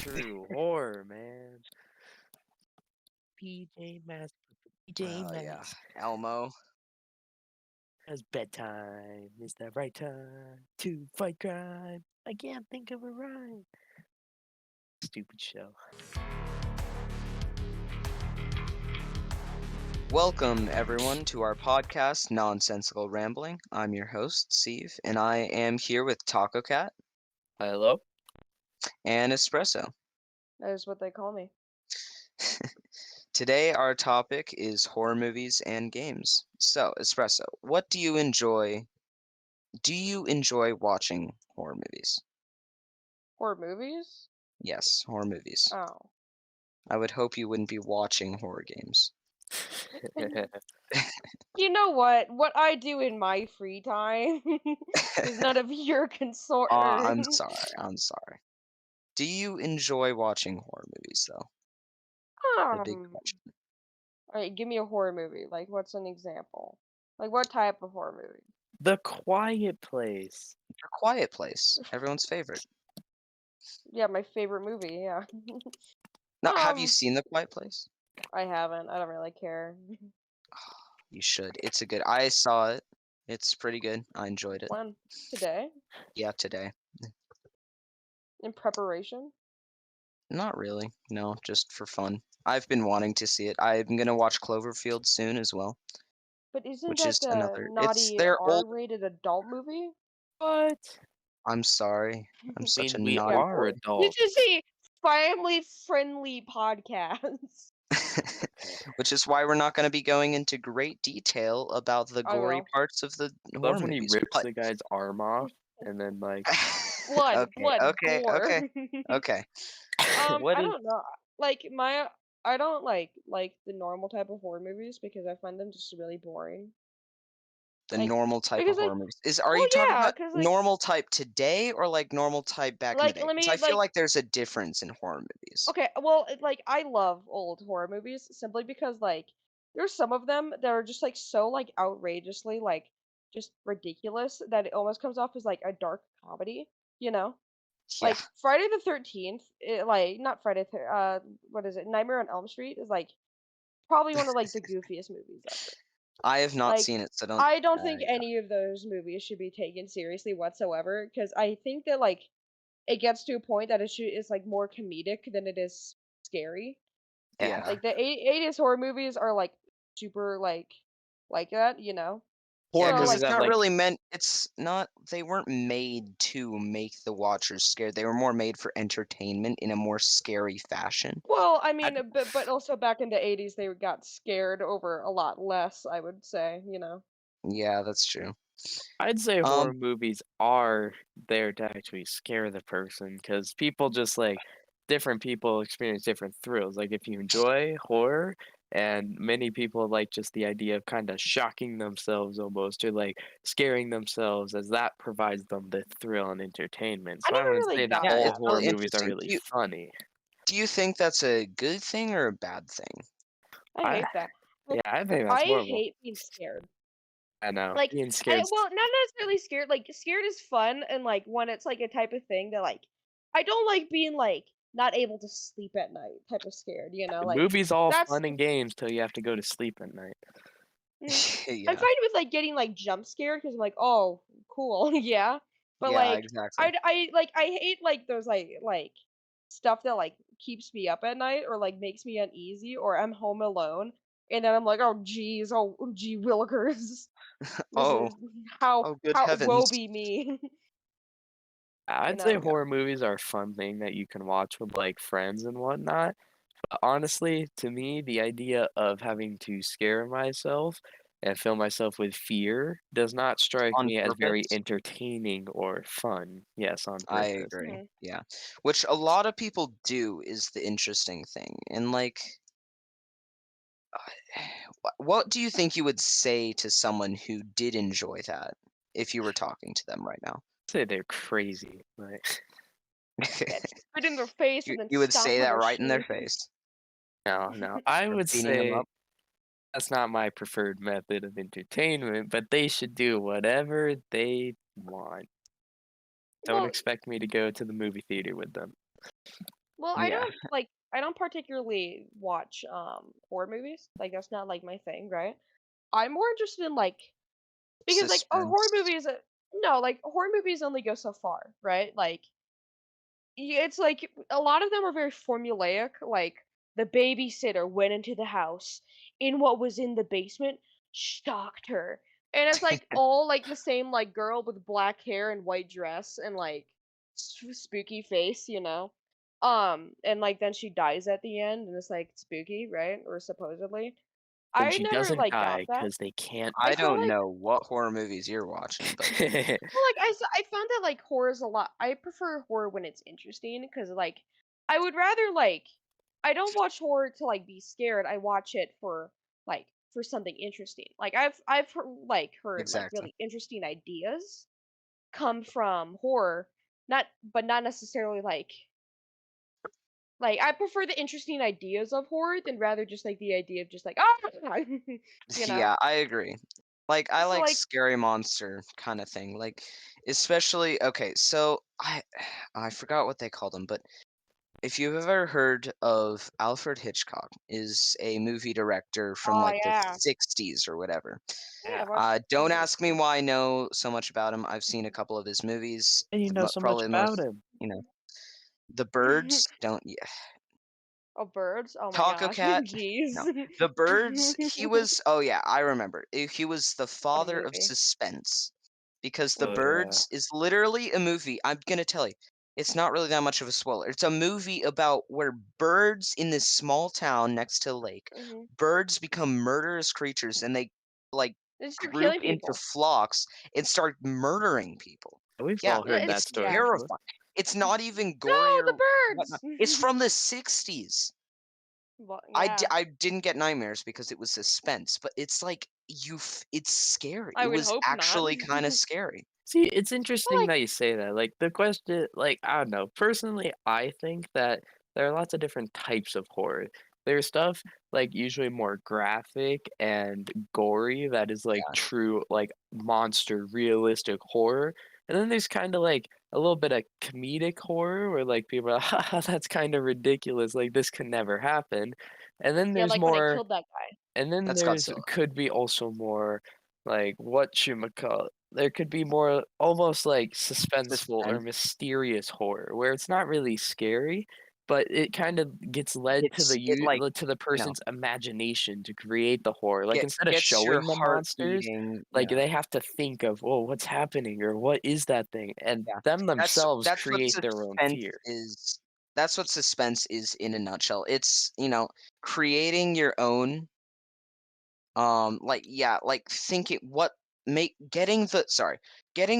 true horror, man. PJ Masks, PJ Oh yeah, Masks. Elmo. It's bedtime. It's the right time to fight crime. I can't think of a rhyme. Stupid show. Welcome everyone to our podcast, Nonsensical Rambling. I'm your host, Steve, and I am here with Taco Cat Hello? and Espresso. That is what they call me. Today our topic is horror movies and games. So, Espresso, what do you enjoy? Do you enjoy watching horror movies? Horror movies? Yes, horror movies. Oh. I would hope you wouldn't be watching horror games. You know what? What I do in my free time is none of your concern. I'm sorry. Do you enjoy watching horror movies, though? The big question. Alright, give me a horror movie. Like, what's an example? Like, what type of horror movie? The Quiet Place. A Quiet Place, everyone's favorite. Yeah, my favorite movie, yeah. Now, have you seen The Quiet Place? I haven't. I don't really care. You should. It's a good. I saw it. It's pretty good. I enjoyed it. When? Today? Yeah, today. In preparation? Not really. No, just for fun. I've been wanting to see it. I'm gonna watch Cloverfield soon as well, But isn't which that is the another. It's naughty their old. R-rated adult movie? What? I'm sorry. I'm I such a mean, we naughty are boy. adults. This is a family-friendly podcast. Which is why we're not going to be going into great detail about the I gory will. parts of the Love horror when he movies. rips But the guy's arm off and then like Blood, okay, gore. okay. what I is don't know. I don't like the normal type of horror movies because I find them just really boring. The Like, normal type of because horror movies. Are you talking about normal type today or like normal type back in the day? let me Because I feel like there's a difference in horror movies. okay, well, I love old horror movies simply because there's some of them that are just so outrageously just ridiculous that it almost comes off as like a dark comedy, you know? Yeah. Like Friday the 13th, not Friday what is it? Nightmare on Elm Street is probably one of the goofiest movies ever. I have not Like, seen it, so don't. I don't think any of those movies should be taken seriously whatsoever because I think that it gets to a point that it's more comedic than it is scary. Yeah. Like the 80s horror movies are super like that, you know? Yeah, horror because movies it's have not like really meant. It's not. They weren't made to make the watchers scared. They were more made for entertainment in a more scary fashion. Well, I mean, but also back in the 80s they got scared over a lot less, I would say, you know. Yeah, that's true. I'd say horror movies are there to actually scare the person because people just different people experience different thrills. Like if you enjoy horror, and many people like just the idea of kind of shocking themselves almost or like scaring themselves as that provides them the thrill and entertainment. I So I never wouldn't really say that got all that. horror really movies are interesting. really funny. Do you think that's a good thing or a bad thing? I hate that. Yeah, I think that's I horrible. hate being scared. I know. Like, Being scared. well, not necessarily scared. Like, scared is fun, and when it's a type of thing that I don't like being not able to sleep at night type of scared. You know, The like movie's all that's. fun and games till you have to go to sleep at night. Yeah. I'm fine with getting jump scared because I'm like, oh, cool, yeah. But Yeah, exactly. I hate those stuff that keeps me up at night or makes me uneasy or I'm home alone and then I'm like, oh geez, oh gee willikers. Oh, How good woe heavens. be me. I'd say horror movies are a fun thing that you can watch with friends and whatnot. But honestly, to me, the idea of having to scare myself and fill myself with fear does not strike On me as very purpose? entertaining or fun. Yes, on I purpose. agree. Yeah. Which a lot of people do is the interesting thing. And what do you think you would say to someone who did enjoy that if you were talking to them right now? I'd say they're crazy. Like, Spit in their face and then You would stomp say on that their right in their shoes. face. no. I You're would beating them say up. that's not my preferred method of entertainment, but they should do whatever they want. Don't Well, expect me to go to the movie theater with them. Well, Yeah, I don't particularly watch horror movies. Like that's not like my thing, right? I'm more interested in like because like a horror suspense. movie is a no, like horror movies only go so far, right? Like it's like a lot of them are very formulaic. Like the babysitter went into the house in what was in the basement, stalked her, and it's like all like the same like girl with black hair and white dress and like spooky face, you know. And like then she dies at the end, and it's like spooky, right? Or supposedly. And I she never doesn't like got die that. because they can't I I feel don't like know what horror movies you're watching, but well, like I found that like horror is a lot. I prefer horror when it's interesting because like I would rather like I don't watch horror to like be scared. I watch it for something interesting. Like heard like exactly. really interesting ideas come from horror, not but not necessarily like I prefer the interesting ideas of horror than rather just like the idea of just like ah you know. Yeah, I agree. Like I So like like scary monster kind of thing. Like especially okay, so I forgot what they called them, but if you've ever heard of Alfred Hitchcock, is a movie director from oh like the yeah 60s or whatever. yeah Yeah. I watched some Don't of his ask me movies. why I know so much about him. I've seen a couple of his movies. And you know so much Probably the about most, him. you know, The Birds. Don't Oh, birds? Oh my Taco gosh. Cat? Jeez. No. The Birds, he was oh yeah, I remember. He was the What a father of movie. suspense. Because The Oh yeah. Birds is literally a movie. I'm gonna tell you, it's not really that much of a spoiler. It's a movie about where birds in this small town next to a lake, Hmm. birds become murderous creatures and they like They just start group killing into people. flocks and start murdering people. We've Yeah, all Yeah, heard that it's it's story yeah. before. terrifying. It's not even gory No, the or whatnot. birds. It's from the 60s. Well, I yeah. I didn't get nightmares because it was suspense, but it's like it's scary. I It would was hope not. actually kinda scary. See, it's But interesting like, that you say that. Like the question, like I don't know. Personally, I think that there are lots of different types of horror. There's stuff like usually more graphic and gory that is like Yeah, true like monster realistic horror. And then there's kind of like a little bit of comedic horror where like people are, haha, that's kind of ridiculous. Like this could never happen. And then yeah, there's like when they more killed that guy. and then that's there's Godzilla. could be also more like whatchamacallit. There could be more almost like suspenseful or Suspense. mysterious horror where it's not really scary, but it kind of gets led to It like, to the you know, person's imagination to create the horror. Like instead of gets your showing the heart monsters, beating. like Yeah, they have to think of, "Oh, what's happening?" or "What is that thing?" And yeah. them themselves That's what create their own suspense fear. is. That's what suspense is in a nutshell. It's, creating your own like yeah, like thinking what make getting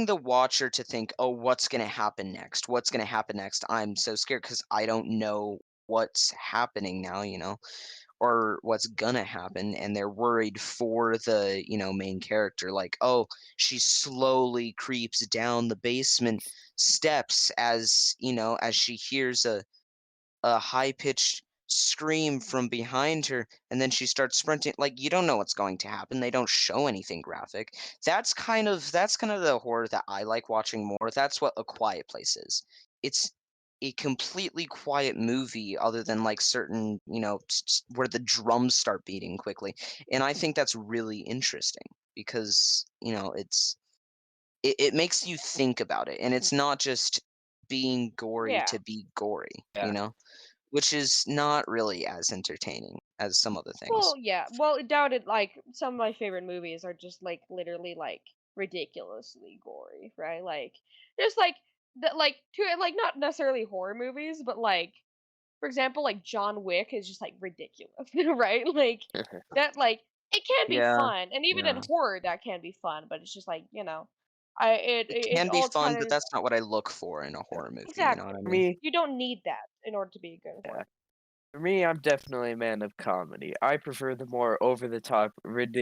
the watcher to think, "Oh, what's gonna happen next? What's gonna happen next? I'm so scared because I don't know what's happening now, or what's gonna happen," and they're worried for the, main character, like, "Oh, she slowly creeps down the basement steps as, as she hears a high-pitched scream from behind her, and then she starts sprinting." Like, you don't know what's going to happen. They don't show anything graphic. That's kind of the horror that I like watching more. That's what A Quiet Place is. It's a completely quiet movie other than like certain, where the drums start beating quickly. And I think that's really interesting because, it makes you think about it, and it's not just being gory Yeah. to be gory, Yeah. which is not really as entertaining as some other Well, things. yeah. Well, doubted. Like some of my favorite movies are just like literally like ridiculously gory, right? Like just like the like to like not necessarily horror movies, but like for example, like John Wick is just like ridiculous, right? Like that like it can be Yeah, fun, and even in yeah. horror that can be fun, but it's just like, I It it can be all fun, kind but of that's not what I look for in a horror movie, you know exactly. what I For mean? me, You don't need that in order to be a good yeah. horror. For me, I'm definitely a man of comedy. I prefer the more over the top,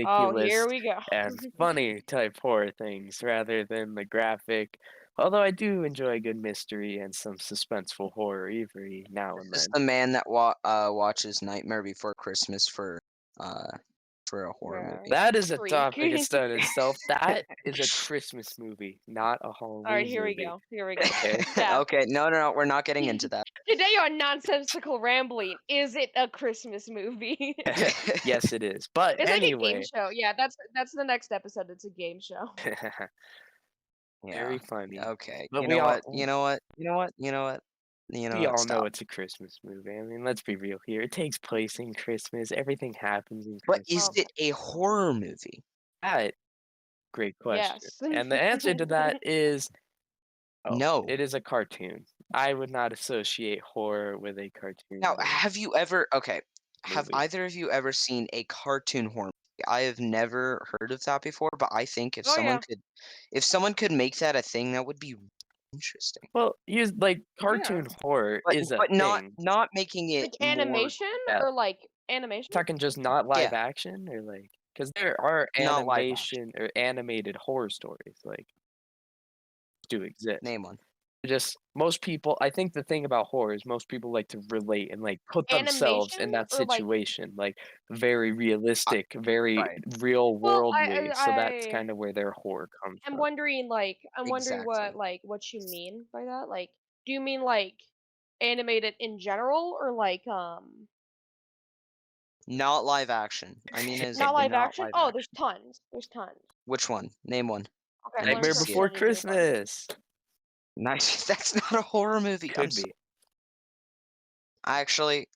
Oh, here ridiculous, we go. and funny type horror things rather than the graphic. Although I do enjoy a good mystery and some suspenseful horror every now This and is then. the man that watches Nightmare Before Christmas for, uh, for a horror Yeah, movie. you That is a freak. topic in stone itself. That is a Christmas movie, not a All right, Halloween here we movie. go. Here we go. Okay. Yeah. Okay, no, we're not getting into that. Today on Nonsensical Rambling, is it a Christmas movie? Yes, it is. But It's like a game anyway, show. Yeah, that's the next episode. It's a game show. very Yeah. funny. Okay. But You we know all what? You know what? You know what? You know what? You know we what? all know Stop. it's a Christmas movie. I mean, let's be real here. It takes place in Christmas. Everything happens in But Christmas. is it a horror movie? That great question. Yes. And the answer to that is No. it is a cartoon. I would not associate horror with a cartoon Now, have you ever? Okay. Have movie. either of you ever seen a cartoon horror movie? I have never heard of that before, but I think if Oh yeah. someone could make that a thing, that would be interesting. Well, use like cartoon horror But is a but thing. not making it Like more. animation Yeah. or like animation? Talking just not live action or like because there are Not live animation or animated horror stories like do exist. Name one. Just most people, I think the thing about horror is most people like to relate and like put themselves in Animation that or like situation, like very realistic, very Right. real well, worldly. So that's kind of where their horror comes I'm from. wondering I'm wondering Exactly. what you mean by that. Like, do you mean like animated in general or like Not live action. I mean, as not in live not action? live Oh, action. there's tons. There's tons. Which one? Name one. Okay, I need Nightmare to see Before it. send you the link. Christmas Nice. That's not a horror movie. I'm could be. actually,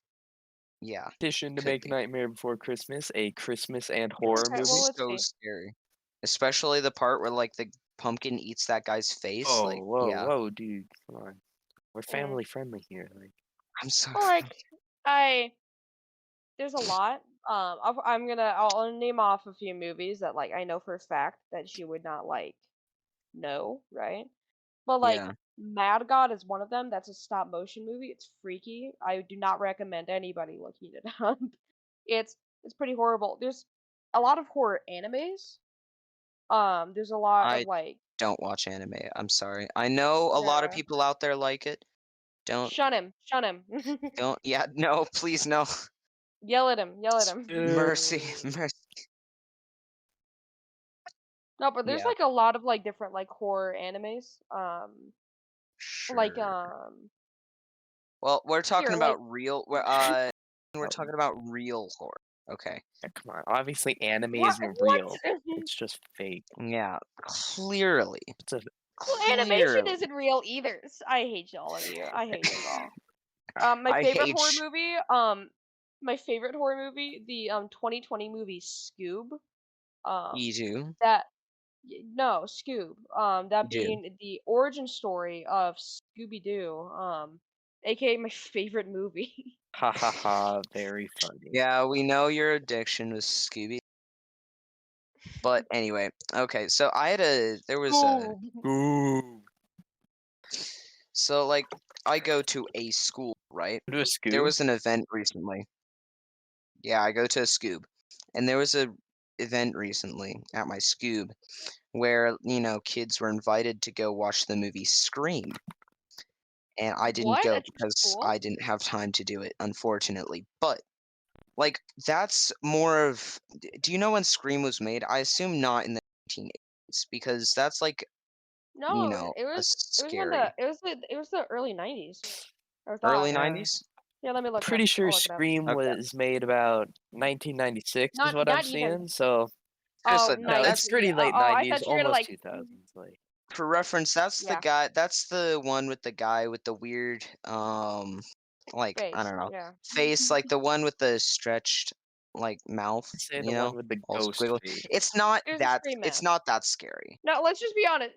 yeah, Petition to could make be. Nightmare Before Christmas a Christmas and horror Okay, movie. well let's So see. scary. Especially the part where like the pumpkin eats that guy's face. Oh, Like, whoa, yeah. whoa, dude, come on. We're Mm. family friendly here. Like, I'm so Well, like there's a lot. I'll name off a few movies that like I know for a fact that she would not like know, right? But like yeah. Mad God is one of them. That's a stop motion movie. It's freaky. I do not recommend anybody looking it up. It's pretty horrible. There's a lot of horror animes. There's a lot of I like don't watch anime. I'm sorry. I know a lot of yeah. people out there like it. Don't Shun him. don't yeah, no, please no. Yell at him. Yell at him. Mercy. uh, Mercy. No, but there's Yeah, like a lot of like different like horror animes. Like sure. Well, we're talking here about like we're talking about real horror. Okay. yeah, come on. Obviously, anime what isn't what? real. It's just fake. Yeah, clearly. It's a Well, animation Clearly. isn't real either. I hate all of you. I hate you all. My I favorite hate horror movie, my favorite horror movie, the 2020 movie Scoob. Um, you do. that no Scoob. That You do. being the origin story of Scooby Doo. AKA my favorite movie. ha ha ha. Very funny. Yeah, we know your addiction was Scooby. But anyway, okay, so there was a Scoob. Ooh. so like I go to a school, right? Do a Scoob? There was an event recently. Yeah, I go to a Scoob. And there was a event recently at my Scoob where, kids were invited to go watch the movie Scream. And I didn't What go at your because school? I didn't have time to do it, unfortunately. But like that's more of do you know when Scream was made? I assume not in the 1980s because that's like, No, a it was scary it was the early 90s. I early thought. 90s. Yeah, let me look it up. Pretty sure I'll look it up. Scream Okay. was made about 1996 is what I'm Not even. seeing. So Just Oh, no, it's that's pretty oh, late I 90s, thought you were gonna almost like. 2000s. Like for reference, that's the Yeah, guy that's the one with the guy with the weird like I face. don't know Yeah. face, like the one with the stretched like mouth, I'd say the one with the all ghost squiggly. face. There's a Scream It's mask. not that scary. Now, let's just be honest.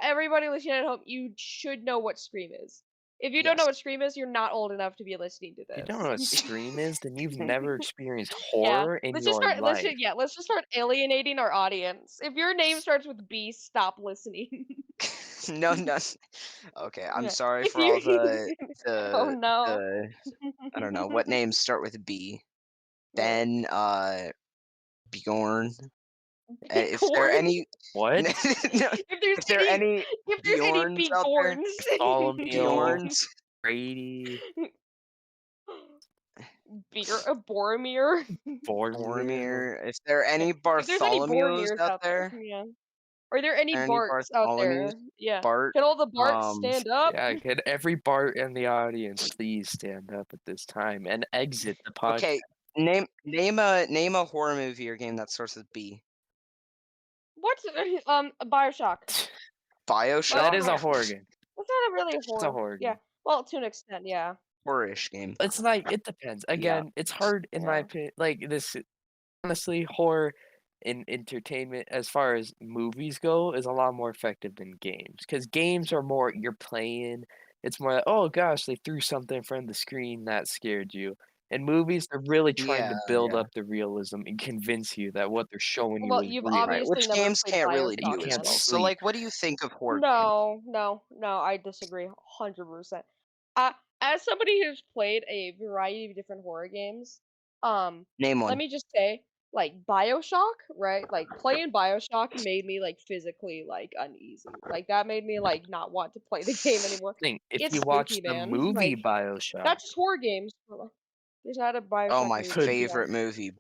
Everybody listening at home, you should know what Scream is. If you don't know Yes. what Scream is, you're not old enough to be listening to If you don't know what this. Scream is, then you've never experienced Yeah. horror in Let's just your start. life. Let's just start alienating our audience. If your name starts with B, stop listening. No, no. Okay, I'm Yeah. sorry If for all you. Oh the no. the I don't know what names start with B. Yeah. Ben, Bjorn. If there are Corn. any, What? no, If if there are any there's any Bjorns big out there, horns. Solomeo, Bjorns. Brady. Boromir. Boromir. If there are any If there's any Bartholomews Boromirs out out there, there, yeah. Are there any any Barts out Bartholomews, there? Yeah. Bart, Can all the Barts stand up? Yeah, can every Bart in the audience please stand up at this time and exit the podcast? okay, name a horror movie or game that starts with B. What's Bioshock? Bioshock? That is a horror game. That's not really a It's a horror. horror Yeah. game. Well, to an extent, yeah. Horror-ish game. It's like it depends. Again, it's hard in my Yeah. opinion. Like this, honestly, horror in entertainment as far as movies go is a lot more effective than games because games are more you're playing. It's more like, oh gosh, they threw something in front of the screen that scared you. And movies are really trying Yeah, to build yeah. up the realism and convince you that what they're showing you Well, is you've real. Right, obviously which never games played can't really You Bioshock do as can't well. then. So, sleep. like, what do you think of horror games? No, I disagree 100%. As somebody who's played a variety of different horror games, Name let one. me just say, like BioShock, right? Like playing BioShock made me like physically like uneasy. Like that made me like not want to play the game anymore. Thing, if It's you watch spooky, the man. movie Like Bioshock, not just horror games. But, like, there's not a Oh, BioShock my movie. could Yeah. favorite movie,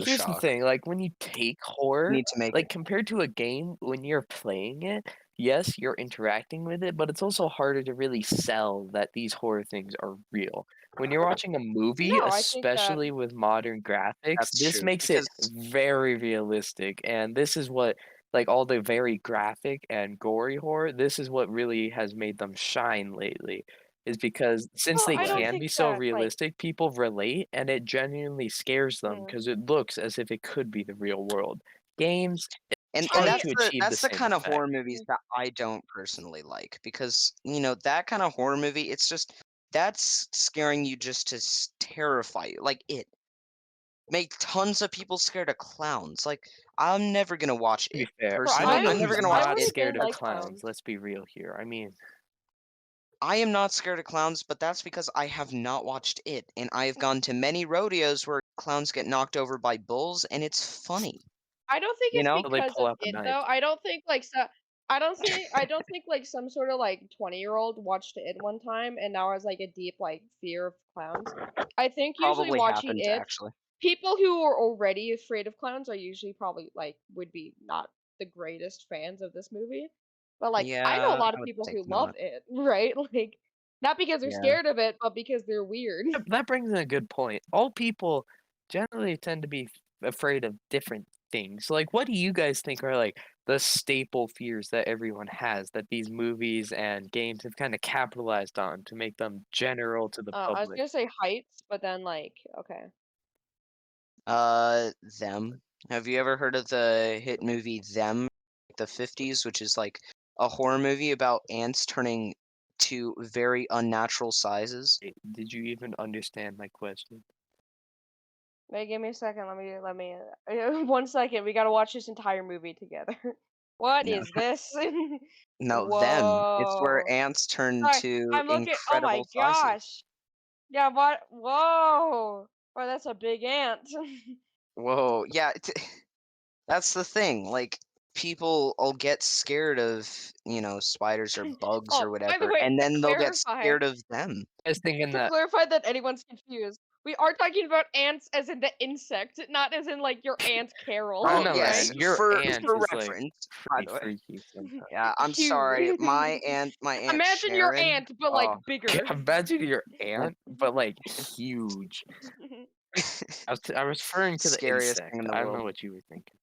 here's the Bioshock. thing, like when you take horror, Need to make like it. compared to a game, when you're playing it, yes, you're interacting with it, but it's also harder to really sell that these horror things are real. When you're watching a movie, No, I think that especially with modern graphics, That's this true makes it because very realistic, and this is what like all the very graphic and gory horror, this is what really has made them shine lately. Is because since well, they I don't right. can think be so that like realistic, people relate and it genuinely scares them mm. because it looks as if it could be the real world. Games, it's And hard I to that's achieve the the same kind of effect. horror movies that I don't personally like because that kind of horror movie, it's just that's scaring you just to terrify you. Like it made tons of people scared of clowns. Like I'm never gonna watch To be it fair, I personally. don't know I'm never who's gonna watch I not really it. don't scared of like clowns, clowns. let's be real here. I mean, I am not scared of clowns, but that's because I have not watched it, and I have gone to many rodeos where clowns get knocked over by bulls, and it's funny. I don't think You it's know? so they because pull of out the it knife. though. I don't think like so. I don't think like some sort of like 20-year-old watched it one time and now has like a deep like fear of clowns. I think usually Probably watching happened it, actually. people who are already afraid of clowns are usually probably like would be not the greatest fans of this movie. But like I know a Yeah, lot I of would people think who love not. it, right? Like not because they're Yeah. scared of it, but because they're weird. That brings in a good point. All people generally tend to be afraid of different things. Like, what do you guys think are like the staple fears that everyone has that these movies and games have kind of capitalized on to make them general to the I was public? gonna say heights, but then like okay. Them. Have you ever heard of the hit movie Them, the 50s, which is like a horror movie about ants turning to very unnatural sizes? Did you even understand my question? Wait, give me a second. Let me 1 second. We gotta watch this entire movie together. What No. is this? No, Them. It's where Whoa. ants turn Sorry, to I'm looking. Oh my incredible sizes. gosh. Yeah, what? Whoa. Oh, that's a big ant. Whoa, yeah, that's the thing. Like, people will get scared of, spiders or bugs Oh, or by the whatever, way, and to then they'll get clarify, scared of them. I was thinking to that clarify that anyone's confused, we are talking about ants as in the insect, not as in like your aunt Carol, I Well, know, right? yes, man. Your aunt for is like reference, by pretty the way. freaky sometimes. Yeah, I'm sorry. Huge. My aunt Imagine your Sharon. aunt, but like Oh, bigger. Imagine your well, aunt, but like huge. I was referring to the scariest insect. thing in the I don't know world. what you were thinking.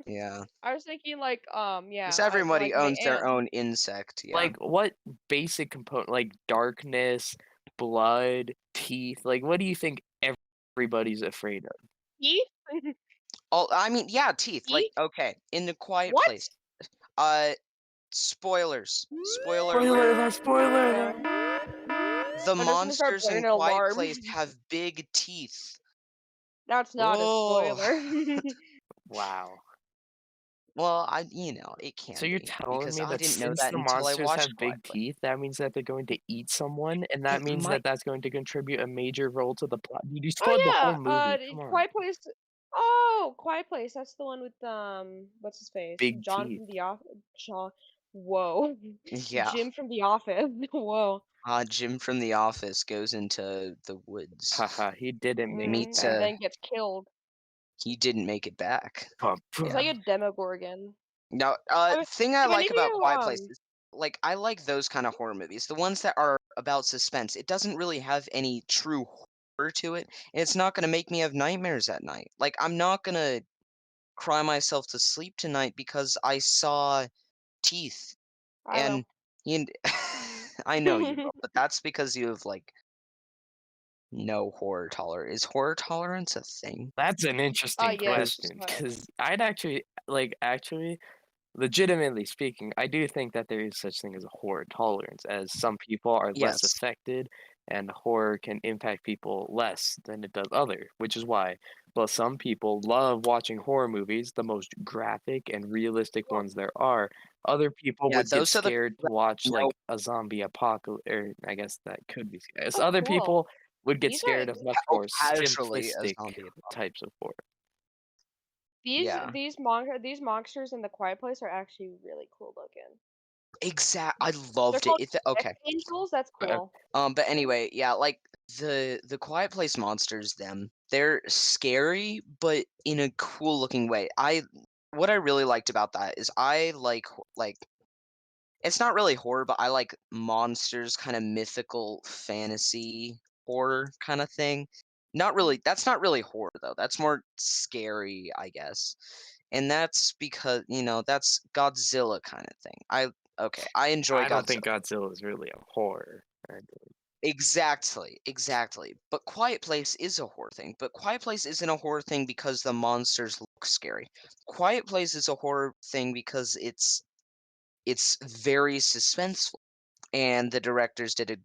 Yeah, I was thinking like yeah, because I everybody like my owns their aunt. own insect. Yeah. Like what basic component, like darkness, blood, teeth. Like what do you think everybody's afraid of? Teeth? Oh, I mean, yeah, teeth. Like, Teeth? okay, in the quiet What? place. Uh, spoilers. Spoiler Spoiler alert. alert! Spoiler Okay. alert! The I'm just gonna start monsters playing in an Quiet alarm. Place have big teeth. That's not a Oh, spoiler. Wow. well, it So can you're be telling because me I that didn't know since that the until I monsters watched have Quiet big Place. teeth, that means that they're going to eat someone, and that It means might. that that's going to contribute a major role to the plot. Dude, you spoiled the Oh whole yeah, movie. Come on. Quiet Place. Oh, Quiet Place. That's the one with what's his face? Big John teeth. from the off. John. Whoa. Yeah. Jim from The Office. Whoa. Jim from The Office goes into the woods. Haha, he didn't make it Meets And back. then gets killed. He didn't make it back. He's Yeah. like a demogorgon. Now, I thing I Have any like of about you Quiet Place is, like, I like those kind of horror movies. The ones that are about suspense. It doesn't really have any true horror to it, and it's not gonna make me have nightmares at night. Like, I'm not gonna cry myself to sleep tonight because I saw teeth, I will. and you I know you will, but that's because you have, like, no horror tolerance. Is horror tolerance a thing? That's an interesting Yes, question but because I'd actually, legitimately speaking, I do think that there is such thing as a horror tolerance, as some people are less Yes. affected, and horror can impact people less than it does other, which is why, well, some people love watching horror movies, the most graphic and realistic ones there are. Other people Yeah, would get those are the scared to people watch that like know a zombie apocalypse, or I guess that could be scary. oh, Other cool. people would get These are scared of much more casually a simplistic zombie apocalypse. types of horror. Yeah. these monsters in the Quiet Place are actually really cool looking. I They're loved it. called sex Okay. angels. That's cool. But anyway, yeah, like the Quiet Place monsters, they're scary, but in a cool looking way. What I really liked about that is I like it's not really horror, but I like monsters, kind of mythical fantasy horror kind of thing. Not really. That's not really horror though. That's more scary, I guess. And that's because, that's Godzilla kind of thing. I enjoy I don't think Godzilla. Godzilla is really a horror. Exactly, exactly. But Quiet Place is a horror thing. But Quiet Place isn't a horror thing because the monsters look scary. Quiet Place is a horror thing because it's very suspenseful, and the directors did a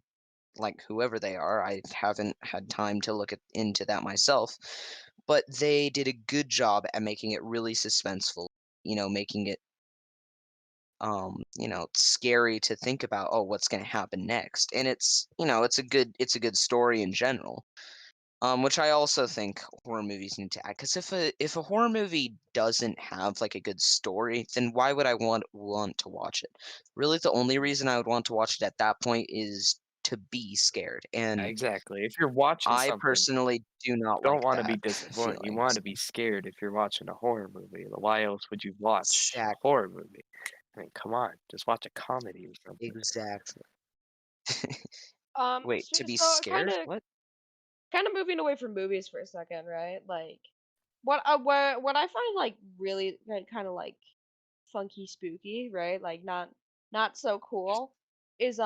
like whoever they are. I haven't had time to look into that myself, but they did a good job at making it really suspenseful. Making it scary to think about, oh, what's going to happen next. And it's a good story in general. Which I also think horror movies need to add, because if a horror movie doesn't have like a good story, then why would I want to watch it? Really, the only reason I would want to watch it at that point is to be scared, and Exactly. If you're watching I something, personally do you not don't like want to be that disappointed. You feeling. want to So, be scared if you're watching a horror movie. Why else would you watch a exactly, horror movie? I mean, come on, just watch a comedy or something. exactly. Wait, So, to be so scared? What? kind of moving away from movies for a second, right? Like, what I find like really kind of like funky, spooky, right? Like not so cool, is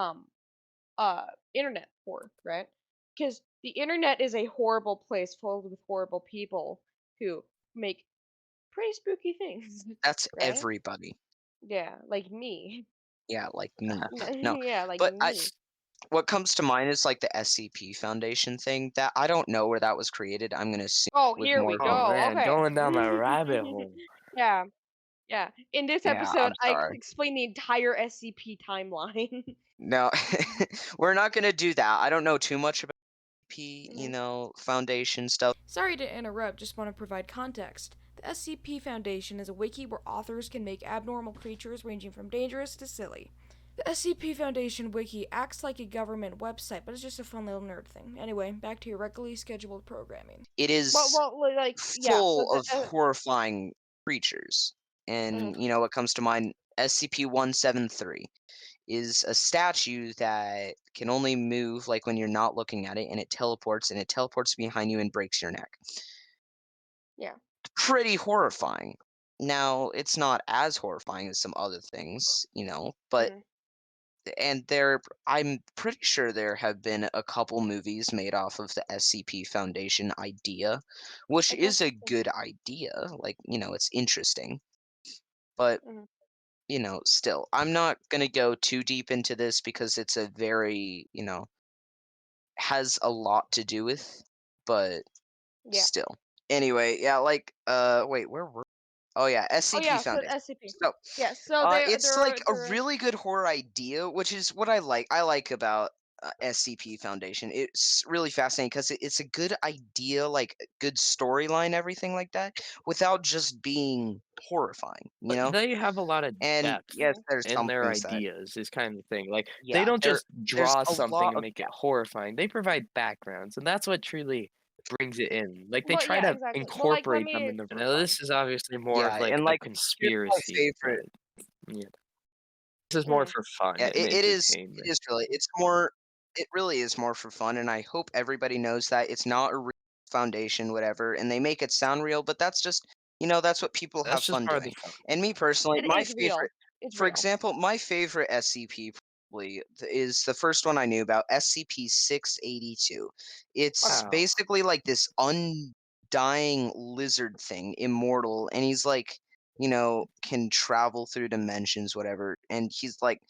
uh internet horror, right? Because the internet is a horrible place filled with horrible people who make pretty spooky things, That's right? everybody. Yeah, like me. Yeah, like me. No, Yeah, like but I me. what comes to mind is like the SCP Foundation thing. That I don't know where that was created. I'm gonna assume Oh, with here we more. Oh go. man, Okay. going down the rabbit hole. Yeah, yeah. In this Yeah, episode, I'm I sorry. explain the entire SCP timeline. No, we're not gonna do that. I don't know too much about SCP, Mhm. Foundation stuff. Sorry to interrupt, just want to provide context. The SCP Foundation is a wiki where authors can make abnormal creatures ranging from dangerous to silly. The SCP Foundation wiki acts like a government website, but it's just a fun little nerd thing. Anyway, back to your regularly scheduled programming. It Well, is like yeah. So full of horrifying creatures, mhm. and what comes to mind, SCP-173 is a statue that can only move like when you're not looking at it, and it teleports behind you and breaks your neck. Yeah. Pretty horrifying. Now, it's not as horrifying as some other things, but Mhm. I'm pretty sure there have been a couple movies made off of the SCP Foundation idea, which is a Interesting. good idea. Like, it's interesting, but Mhm. still, I'm not gonna go too deep into this because it's a very, has a lot to do with, but Yeah. still. Anyway, yeah, like, wait, where were oh yeah, Oh SCP yeah. So Foundation. SCP. So, Yeah. So it's like a they're really good horror idea, which is what I like. I like about SCP Foundation. It's really fascinating because it's a good idea, like a good storyline, everything like that, without just being horrifying, you But know? they have a lot of And depth yes, there's in some their things that, ideas, is kind of the thing. Like, they yeah, don't just there's draw a something lot and of make it horrifying. They provide backgrounds, and that's what truly brings it in. Like, they Well, try yeah, to exactly. But like for incorporate me, them in it's the. for Now, fun. this is obviously more yeah, of like and a like here's my conspiracy, but favorite. yeah, this is more Mm. for fun Yeah, and it is. It entertainment. is really. It's more. It really is more for fun, and I hope everybody knows that it's not a real foundation, whatever. And they make it sound real, but that's just, that's what people That's have just fun part of the doing. fun. And me personally, It my is favorite, real. It's for real. example, my favorite SCP probably is the first one I knew about, SCP-682. It's Wow. basically like this undying lizard thing, immortal, and he's like, can travel through dimensions, whatever. And he's like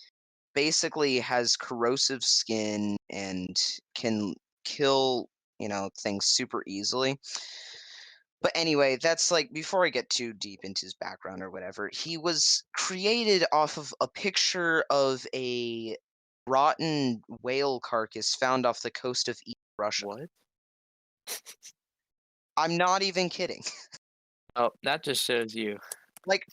basically has corrosive skin and can kill, things super easily. But anyway, that's like before I get too deep into his background or whatever, he was created off of a picture of a rotten whale carcass found off the coast of East Russia. What? I'm not even kidding. Oh, that just shows you. Like,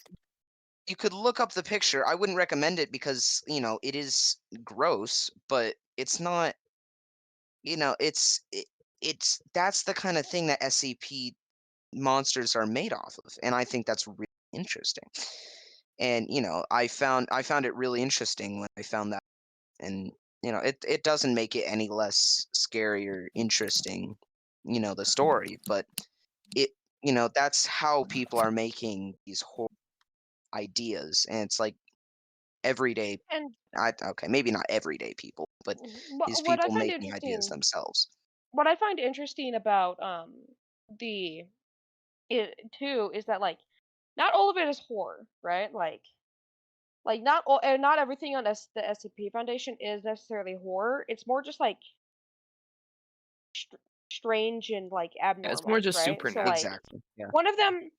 you could look up the picture. I wouldn't recommend it because, it is gross, but it's not, it's that's the kind of thing that SCP monsters are made off of, and I think that's really interesting. And I found it really interesting when I found that, and it doesn't make it any less scary or interesting, the story, but it that's how people are making these horror ideas, and it's like everyday. And Okay, maybe not everyday people, but these what I people find making ideas interesting, themselves. about the it too is that like not all of it is horror, right? Like not all and not everything on the SCP Foundation is necessarily horror. It's more just like str- strange and like Yeah, it's more abnormal, just right? So supernatural. like Exactly. Yeah. one of them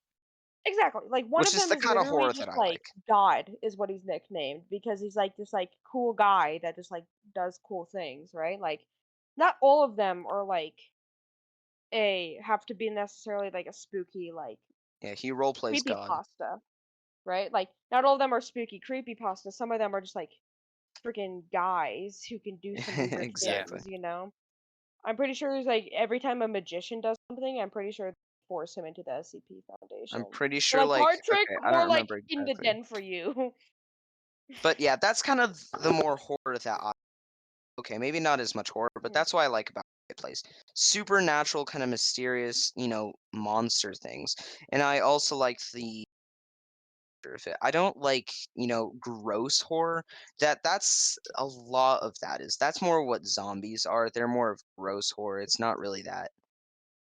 exactly like one Which of is them the is kind of literally horror that just I like like. God is what he's nicknamed because he's like this like cool guy that just like does cool things, right? Like not all of them are like a have to be necessarily like a spooky like Yeah, he role plays creepy God. pasta, right? Like not all of them are spooky creepy pasta. Some of them are just like freaking guys who can do some weird Yeah. Exactly. things, I'm pretty sure there's like every time a magician does something, I'm pretty sure they force him into the SCP I'm Foundation. pretty They're sure, like like, card trick, okay, I don't more like remember in the exactly. den for you. But yeah, that's kind of the more horror that okay, maybe not as much horror, but Mm. that's what I like about it plays. Supernatural, kind of mysterious, monster things. And I also like the of it. I don't like, gross horror. That's a lot of that is. That's more what zombies are. They're more of gross horror. It's not really that.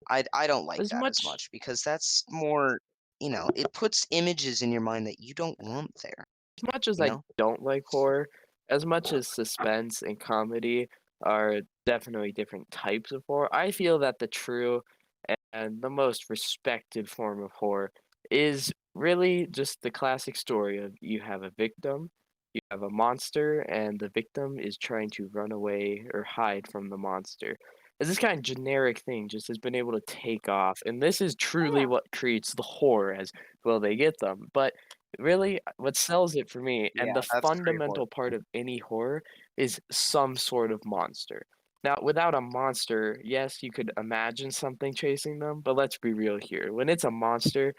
I don't like As that as much much because that's more, it puts images in your mind that you don't want there, as much as you I know? don't like horror, as much as suspense and comedy are definitely different types of horror, I feel that the true and the most respected form of horror is really just the classic story of you have a victim, you have a monster, and the victim is trying to run away or hide from the monster. As this kind of generic thing just has been able to take off, and this is Oh truly yeah. what creates the horror as well they get them. But really, what sells it for me, and Yeah, the that's great horror. fundamental part of any horror, is some sort of monster. Now, without a monster, yes, you could imagine something chasing them, but let's be real here. When it's a monster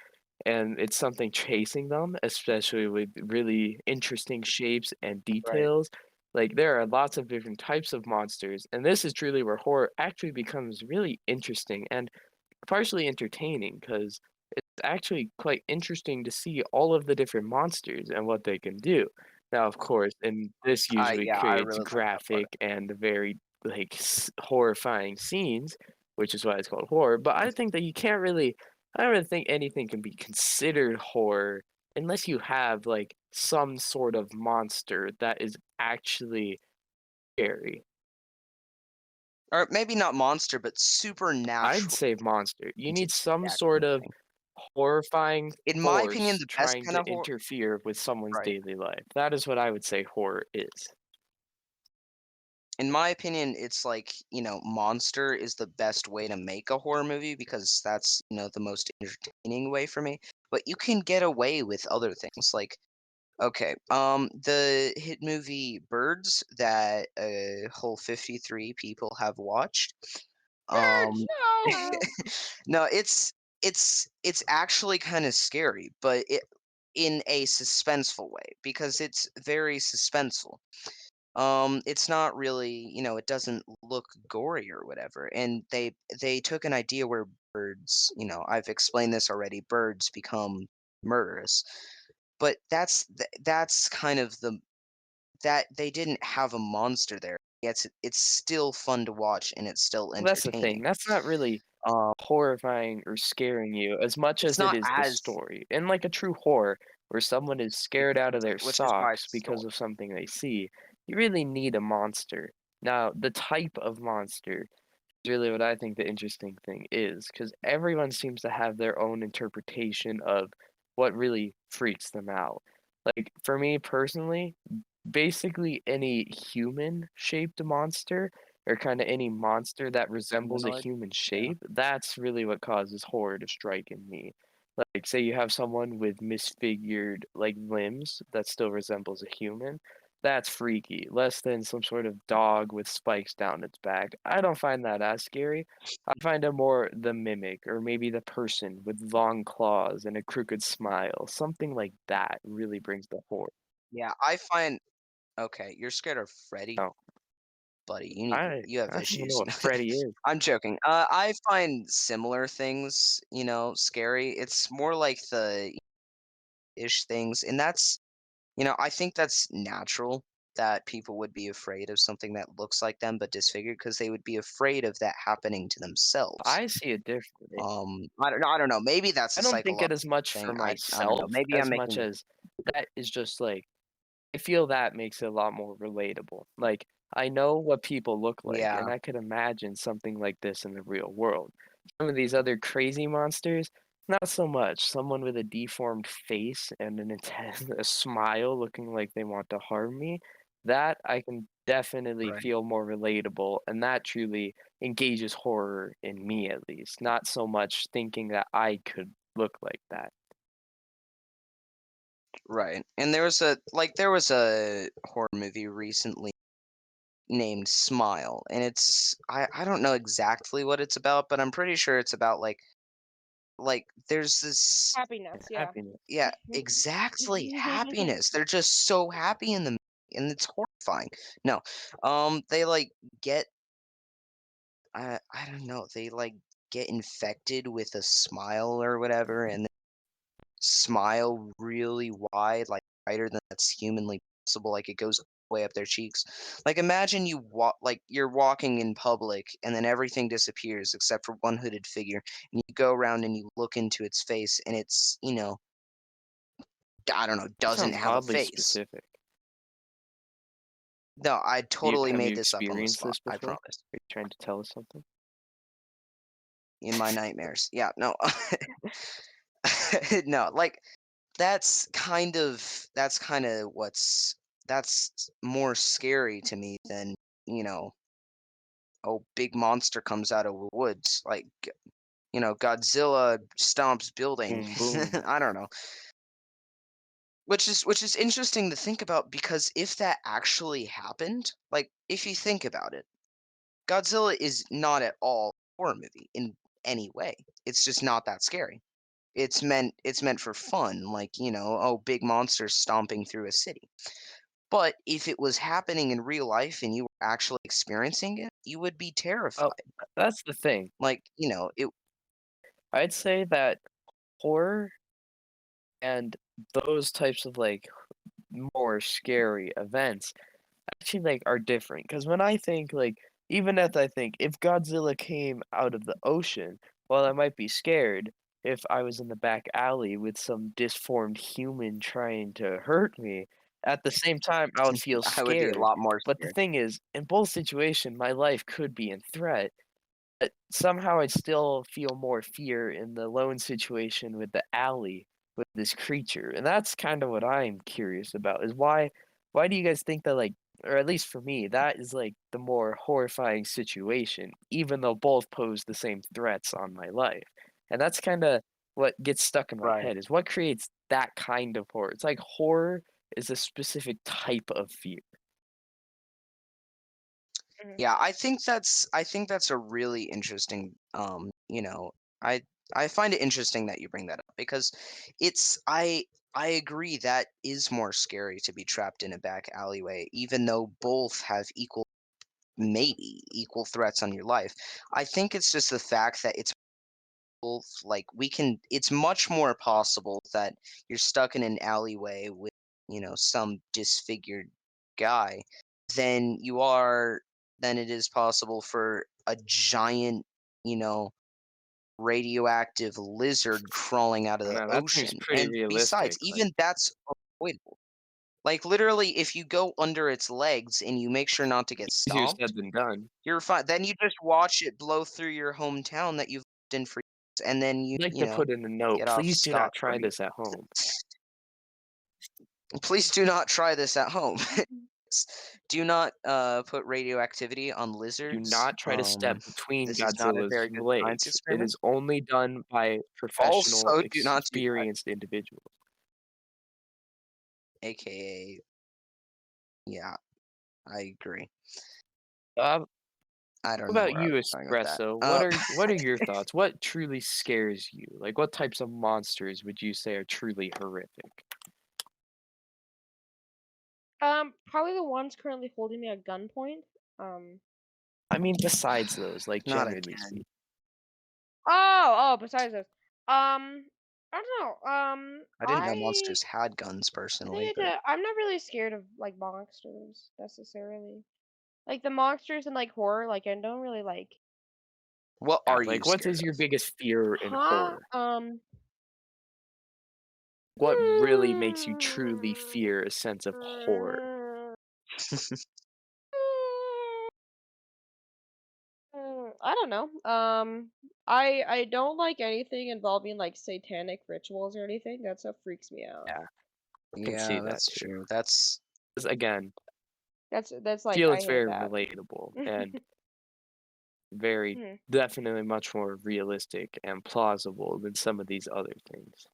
and it's something chasing them, especially with really interesting shapes and Right. details, like there are lots of different types of monsters, and this is truly where horror actually becomes really interesting and partially entertaining because it's actually quite interesting to see all of the different monsters and what they can do. Now, of course, and this usually Yeah, I creates really like that part. graphic and very like horrifying scenes, which is why it's called horror. But I think that you can't really, I don't really think anything can be considered horror unless you have like some sort of monster that is actually scary. Or maybe not monster, but I'd supernatural say monster. You need entity, some sort actually. of horrifying In my opinion, force the best trying kind to of horror. interfere with someone's Right. daily life. That is what I would say horror is. in my opinion, it's like, monster is the best way to make a horror movie because that's, the most entertaining way for me. But you can get away with other things. Like, okay, the hit movie Birds that a whole 53 people have watched. Birds, no. No, it's actually kind of scary, but it in a suspenseful way because it's very suspenseful. It's not really, it doesn't look gory or whatever. And they took an idea where birds, I've explained this already, birds become murderous. But that's kind of that they didn't have a monster there. It's still fun to watch and it's still Well, that's the thing. entertaining. That's not really Um, horrifying or scaring you as much it's as it not is the as story. In like a true horror, where someone is scared out of exactly, their which is why socks it's because story. of something they see, you really need a monster. Now, the type of monster is really what I think the interesting thing is, because everyone seems to have their own interpretation of what really freaks them out. Like, for me personally, basically any human-shaped monster or kinda any monster that resembles a Humanoid. human Yeah. shape, that's really what causes horror to strike in me. Like, say you have someone with misfigured, like, limbs that still resembles a human, that's freaky, less than some sort of dog with spikes down its back. I don't find that as scary. I find it more the mimic or maybe the person with long claws and a crooked smile. Something like that really brings the horror. Yeah, I find okay, you're scared of Freddy? Oh, Buddy, you have I don't even know issues. what Freddy is. I'm joking. I find similar things, scary. It's more like the ish things, and that's, I think that's natural that people would be afraid of something that looks like them but disfigured because they would be afraid of that happening to themselves. I see it differently. I don't know. Maybe that's I a don't think it psychological as much for thing. I don't know. myself Maybe I'm as much making as that is just like I feel that makes it a lot more relatable. Like, I know what people look like, and yeah, I could imagine something like this in the real world. Some of these other crazy monsters, not so much. Someone with a deformed face and an intense a smile looking like they want to harm me, that I can definitely right, feel more relatable, and that truly engages horror in me at least. Not so much thinking that I could look like that. right. And there was a horror movie recently named Smile, and I don't know exactly what it's about, but I'm pretty sure it's about there's this Happiness, yeah. Happiness. yeah, exactly, happiness. They're just so happy in the movie, and it's horrifying. No, they get I don't know, they get infected with a smile or whatever, and smile really wide, like wider than that's humanly possible, like it goes way up their cheeks. Like imagine you walk like you're walking in public and then everything disappears except for one hooded figure and you go around and you look into its face and it's, I don't know, That doesn't sounds have a oddly face. specific. No, I You totally have made you this up on the experienced spot, this I before? Are promise. you trying to tell us something? In my nightmares. Yeah, no. No, that's kind of that's more scary to me than, you know, oh, big monster comes out of the woods. Godzilla stomps building. Boom, boom. I don't know. Which is interesting to think about because if that actually happened, like if you think about it, Godzilla is not at all a horror movie in any way. It's just not that scary. It's meant for fun, like, oh, big monsters stomping through a city. But if it was happening in real life and you were actually experiencing it, you would be Oh, terrified. that's the thing. Like, I'd say that horror and those types of like more scary events actually like are different. Because when I think like even if I think if Godzilla came out of the ocean, while I might be scared if I was in the back alley with some disformed human trying to hurt me, at the same time I would feel I would be a scared. lot more But the scared. thing is, in both situations, my life could be in threat. But somehow I still feel more fear in the lone situation with the alley with this creature, and that's kind of what I'm curious about, is why do you guys think that, like, or at least for me, that is like the more horrifying situation, even though both pose the same threats on my life. And that's kind of what gets stuck in my Right. head is what creates that kind of horror. It's like horror is a specific type of fear. Yeah, I think that's a really interesting I find it interesting that you bring that up because it's I agree that is more scary to be trapped in a back alleyway, even though both have maybe equal threats on your life. I think it's just the fact that it's both like it's much more possible that you're stuck in an alleyway with, some disfigured guy than than it is possible for a giant, you know, radioactive lizard crawling out of the Now that seems ocean. pretty And besides, realistic. Like even that's avoidable. Like literally, if you go under its legs and you make sure not to get easier stomped, said than done. you're fine. Then you just watch it blow through your hometown that you've lived in for years, and then I'd like to put in a note. get off Please do not try scot-free. this at home. Please do not try this at home. Do not put radioactivity on Do lizards. not try to step between This is not a Godzilla's very good science legs. It experiment. is only done by professional, Also, do not do that, experienced individuals. aka, yeah, I agree. Uh, I what don't know about where I you, was going with that. Espresso? What are your thoughts? What truly scares you? Like, what types of monsters would you say are truly horrific? Probably the ones currently holding me at gunpoint. I mean, besides those, like Not generally again. speaking. Besides this, I don't know. I didn't know monsters had guns I personally, think but I'm not really scared of like monsters necessarily. Like the monsters in like horror, like I don't really like. what Yeah, are you like, what scared is your of? biggest fear in Huh? horror? What really makes you truly fear a sense of horror? I don't know. I don't like anything involving like satanic rituals or anything. That stuff freaks me out. Yeah, I can see Yeah, that that's too. true. That's 'Cause again, That's I like feel I it's hate very that. relatable and very Hmm. definitely much more realistic and plausible than some of these other things.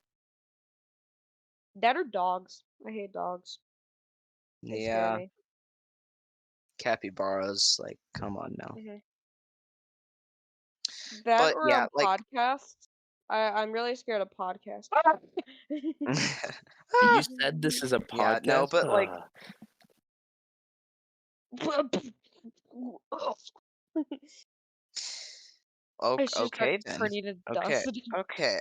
That or dogs. I hate dogs. They scare yeah, me. capybaras. Like, come on now. Hmm. That But or yeah, like, podcasts. I'm really scared of podcasts. You said this is a yeah, no, podcast? but like, It's just okay start then. turning to Okay, dust. okay.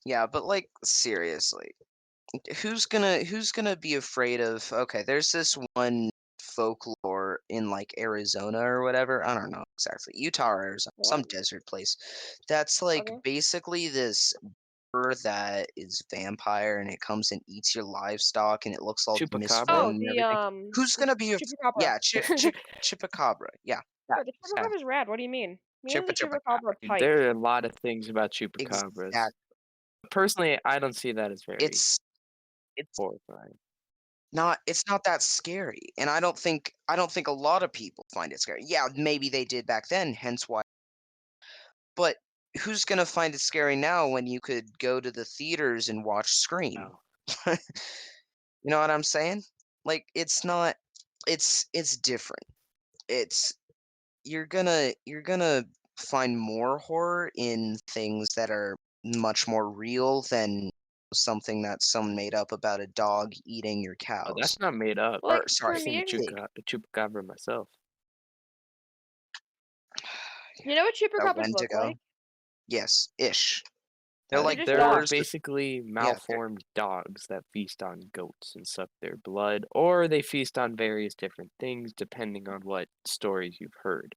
Yeah, but like seriously, who's gonna be afraid of? Okay, there's this one folklore in like Arizona or whatever. I don't know exactly. Utah or Arizona, some What? desert place. That's like Okay. basically this bird that is vampire and it comes and eats your livestock and it looks all Chupacabra? Oh, misformed and everything. Who's the gonna be chupacabra. yeah, chipacabra. Yeah, Bro, the Yeah, chupacabra is rad. What do you mean? Me and the chupacabra. chupacabra are tight. there are a lot of things about chupacabras. Exact. Personally, I don't see that as very It's it's horrifying. it's not that scary, and I don't think a lot of people find it scary. Yeah, maybe they did back then, hence why. But who's gonna find it scary now when you could go to the theaters and watch Scream? No. You know what I'm saying? Like it's not it's different. It's you're gonna find more horror in things that are much more real than something that someone made up about a dog eating your Oh, cows. that's not made up. Like Or I've for sorry, seen me, pig. a chupacabra myself. you know what A chupacabras look Wendigo. like? Yes, ish. They're They're like just They're dogs. dwarfs. basically Yeah, malformed dogs that feast on goats and suck their blood, or they feast on various different things depending on what stories you've heard.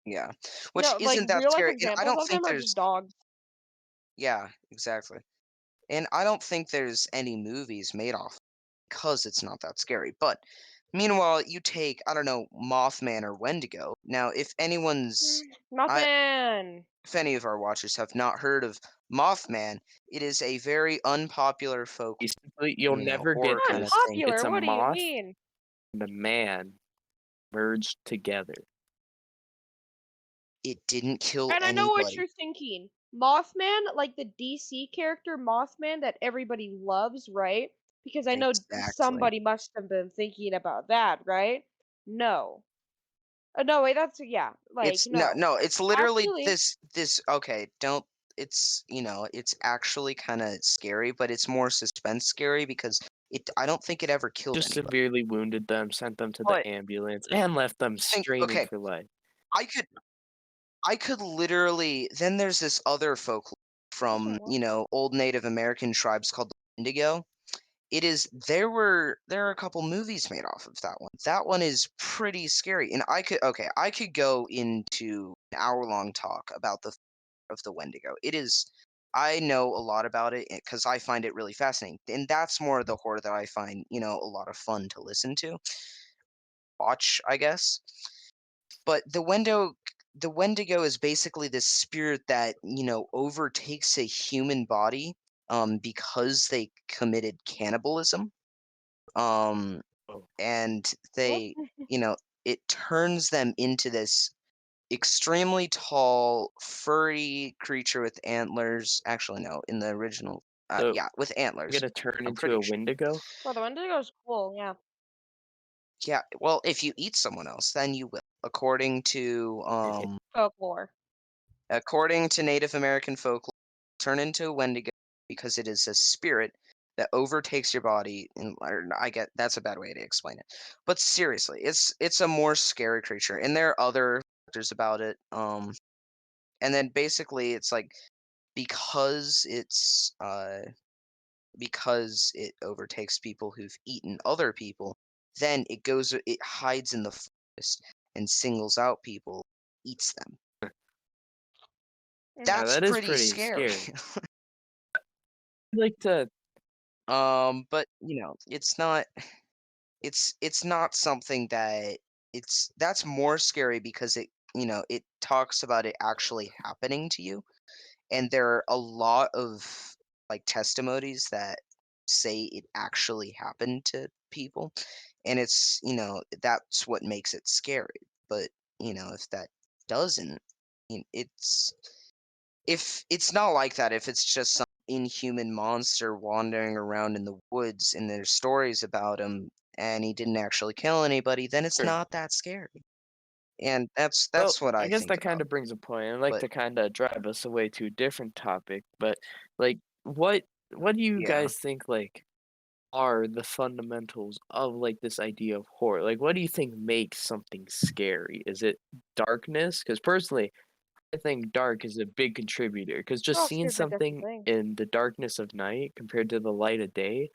yeah. Which No, like isn't that real life scary. And I examples don't of think them are just there's dogs. yeah, exactly. And I don't think there's any movies made off because it's not that scary. But meanwhile, you take, I don't know, Mothman or Wendigo. Now, if any Mothman. of our watchers have not heard of Mothman. It is a very unpopular folk, You'll never get horror kind of this. thing. It's Unpopular. a What do you moth mean? and a man merged together. It didn't kill And I know what anybody. you're thinking. Mothman, like the DC character Mothman that everybody loves, right? Because I know Exactly. somebody must have been thinking about that, right? No. No, wait, that's yeah, like It's no. no, it's literally Actually, this okay, don't it's it's actually kind of scary, but it's more suspense scary because I don't think it ever killed Just anybody. severely wounded them, sent them to the But ambulance, and left them think straining okay, for life. I could I could literally then there's this other folklore from, old Native American tribes called the Wendigo. It is there are a couple movies made off of that one. That one is pretty scary. And I could go into an hour-long talk about the Wendigo. It is I know a lot about it because I find it really fascinating. And that's more the horror that I find, a lot of fun to listen to. Watch, I guess. But the Wendigo is basically this spirit that, overtakes a human body because they committed cannibalism. Um Oh, and what? they, it turns them into this extremely tall, furry creature with antlers. Actually, no, in the original, so yeah, with you're antlers. gonna turn I'm into pretty a sure. Wendigo? Well, the Wendigo's cool, yeah. Yeah, well, if you eat someone else, then you will, Folklore. according to Native American folklore. Turn into a Wendigo because it is a spirit that overtakes your body. And or I get that's a bad way to explain it, but seriously, it's a more scary creature, and there are other factors about it. And then basically, it's like because because it overtakes people who've eaten other people, then it hides in the forest and singles out people, eats them. Yeah, That's that is pretty pretty scary. scary. I'd like to. But it's not something that that's more scary because it talks about it actually happening to you, and there are a lot of like testimonies that say it actually happened to people, and that's what makes it scary. But if that doesn't, it's if it's not like that, if it's just some inhuman monster wandering around in the woods and there's stories about him and he didn't actually kill anybody, then it's Sure. not that scary. And that's Well, what I I guess think that kind about. of brings a point. I'd like But to kind of drive us away to a different topic, but like, what do you yeah, guys think like are the fundamentals of like this idea of horror? Like, what do you think makes something scary? Is it darkness? Because personally, I think dark is a big contributor. Because We're just all seeing scared of different something things. in the darkness of night compared to the light of day,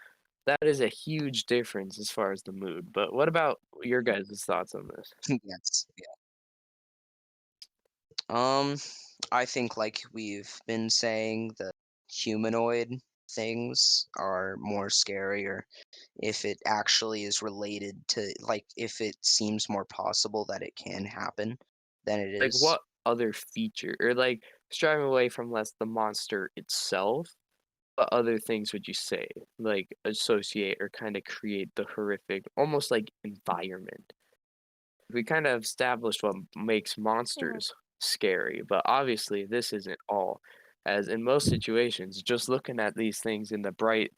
that is a huge difference as far as the mood. But what about your guys' thoughts on this? yes, Um, I think like we've been saying, the humanoid things are more scarier if it actually is related to like if it seems more possible that it can happen than it Like, is. what other feature or, like, striving away from less the monster itself, what other things would you say, like, associate or kinda create the horrific, almost like environment? We kind of established what makes Mhm. monsters scary, but obviously this isn't all, as in most situations, just looking at these things in the bright,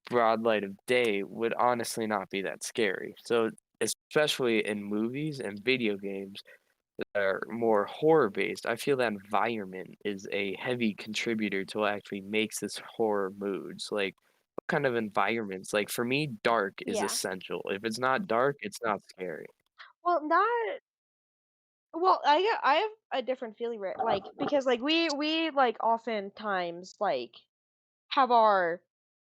broad light of day would honestly not be that scary. So, especially in movies and video games that are more horror based, I feel that environment is a heavy contributor to what actually makes this horror moods. Like, what kind of environments? Like, for me, dark is Yeah. essential. If it's not dark, it's not scary. Well, not. Well, I have a different feeling, right? Like because like we like oftentimes like have our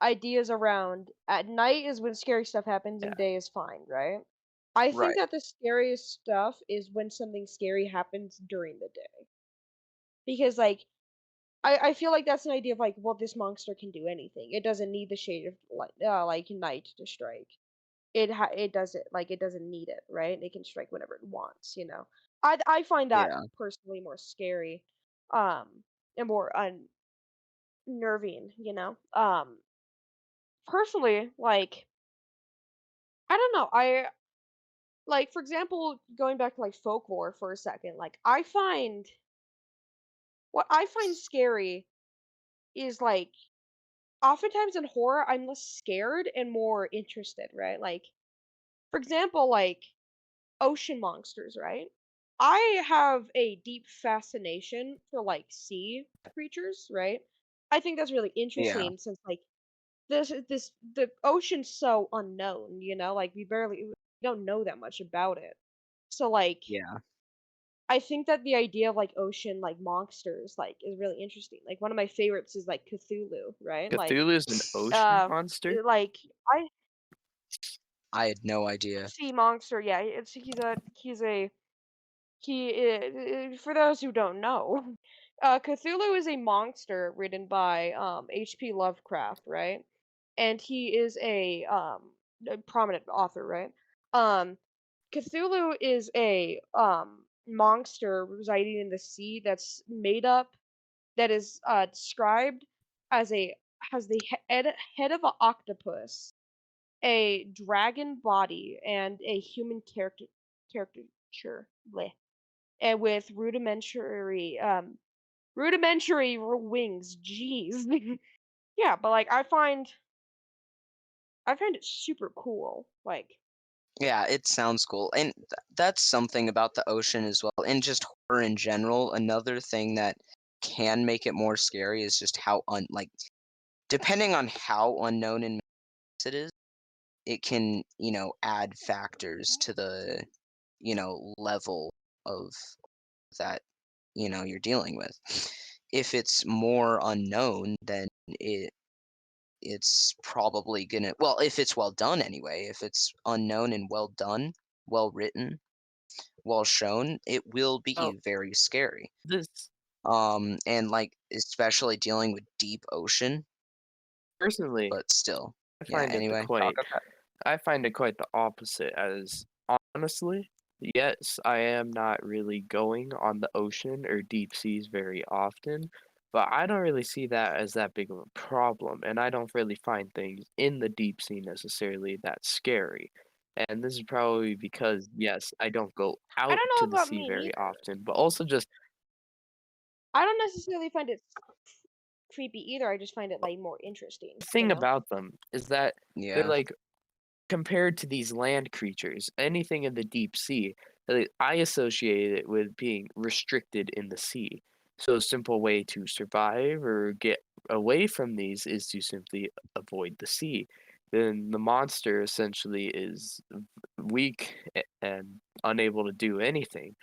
ideas around at night is when scary stuff happens Yeah. and day is fine, right? I think Right. that the scariest stuff is when something scary happens during the day. Because like I feel like that's an idea of like, well, this monster can do anything. It doesn't need the shade of light, like night to strike. It doesn't like it doesn't need it, right? It can strike whenever it wants, you know. I find that Yeah. personally more scary, um, and more nerving, you know? Personally, like, I don't know, like, for example, going back to, like, folklore for a second, like, what I find scary is, like, oftentimes in horror, I'm less scared and more interested, right? Like, for example, like, ocean monsters, right? I have a deep fascination for, like, sea creatures, right? I think that's really Yeah, interesting since, like, the ocean's so unknown, you know? Like, we don't know that much about it. So, like, yeah. I think that the idea of, like, ocean, like, monsters, like, is really interesting. Like, one of my favorites is, like, Cthulhu, right? Like, Cthulhu is an ocean uh, monster? like, I I had no idea. sea monster, yeah, for those who don't know, Cthulhu is a monster written by H.P. Lovecraft, right? And he is a prominent author, right? Um Cthulhu is a monster residing in the sea that's made up that is described as a has the head of an octopus, a dragon body, and a human caricature. Bleh, and with rudimentary wings. Jeez. Yeah, but like I find it super cool. Like, Yeah, it sounds cool. And that's something about the ocean as well, and just horror in general. Another thing that can make it more scary is just how like depending on how unknown and mysterious it is, it can, add factors to the, level of that, you're dealing with. If it's more unknown, then it's probably gonna, well, if it's well done anyway, if it's unknown and well done, well written, well shown, it will Oh, be very scary. this And like especially dealing with deep ocean, personally, but still. I Yeah, find it the anyway, talk quite about. I find it quite the opposite as honestly, yes, I am not really going on the ocean or deep seas very often, but I don't really see that as that big of a problem, and I don't really find things in the deep sea necessarily that scary. And this is probably because, yes, I don't go I out don't to know the about sea me very neither. often, but also just I don't necessarily find it creepy either. I just find it like more interesting, the you thing know? about them is that they're Yeah. like compared to these land creatures, anything in the deep sea, I associate it with being restricted in the sea. So a simple way to survive or get away from these is to simply avoid the sea. Then the monster essentially is weak and unable to do anything.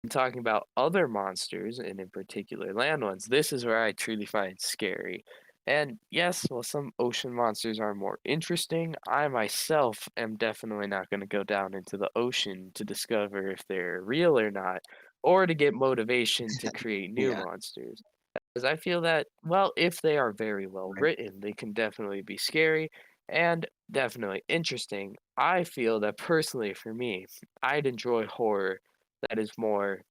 Talking about other monsters, and in particular land ones, this is where I truly find scary. And yes, while some ocean monsters are more interesting, I myself am definitely not going to go down into the ocean to discover if they're real or not, or to get motivation to create new Yeah. monsters. Because I feel that, well, if they are very well Right. written, they can definitely be scary and definitely interesting. I feel that personally for me, I'd enjoy horror that is more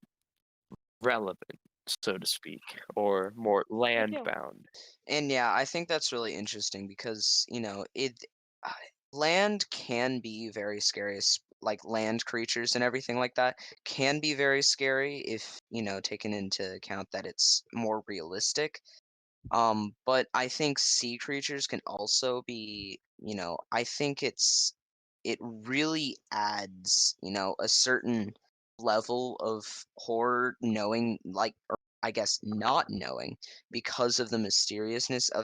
relevant, so to speak, or more Me too. land-bound. And yeah, I think that's really interesting because, uh, land can be very scary, like land creatures and everything like that can be very scary if, taken into account that it's more realistic. But I think sea creatures can also be, I think it really adds, a certain level of horror knowing, like, or I guess not knowing because of the mysteriousness of,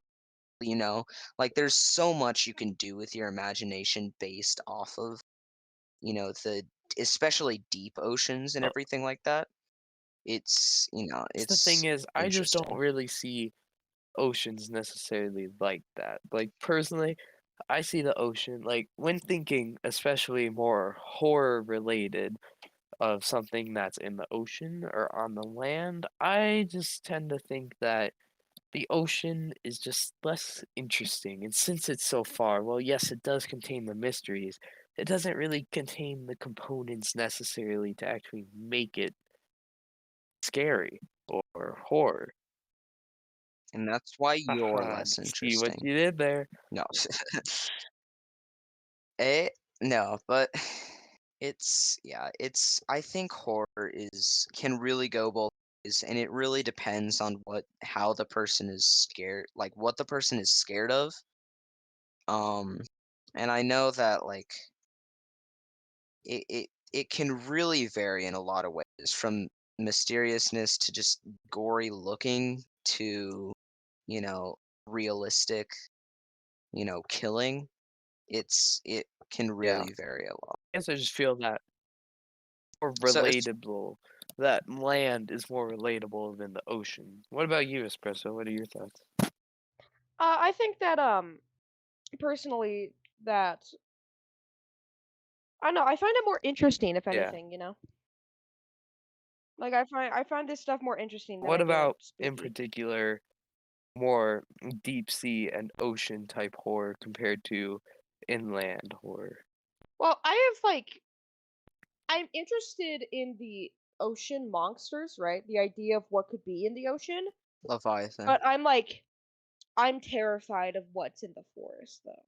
like there's so much you can do with your imagination based off of, the especially deep oceans and Well, everything like that. the thing It's is, I just don't interesting. really see oceans necessarily like that. Like, personally, I see the ocean, like, when thinking especially more horror-related of something that's in the ocean or on the land, I just tend to think that the ocean is just less interesting, and since it's so far, well, yes, it does contain the mysteries. It doesn't really contain the components necessarily to actually make it scary or horror. And that's why you're Haha, less see what interesting. you did there. No. Eh, no, but I think horror can really go both ways, and it really depends on how the person is scared, like what the person is scared of. Um, and I know that like it can really vary in a lot of ways, from mysteriousness to just gory looking to, realistic, killing. It can Yeah. really vary a lot. I guess I just feel that more So it's relatable. That land is more relatable than the ocean. What about you, Espresso? What are your thoughts? I think that personally that I don't know, I find it more interesting if Yeah. anything, you know? Like I find this stuff more interesting than What I do about, in spooky. particular, more deep sea and ocean type horror compared to inland horror? Well, I'm interested in the ocean monsters, right? The idea of what could be in the ocean, Leviathan. but I'm terrified of what's in the forest though.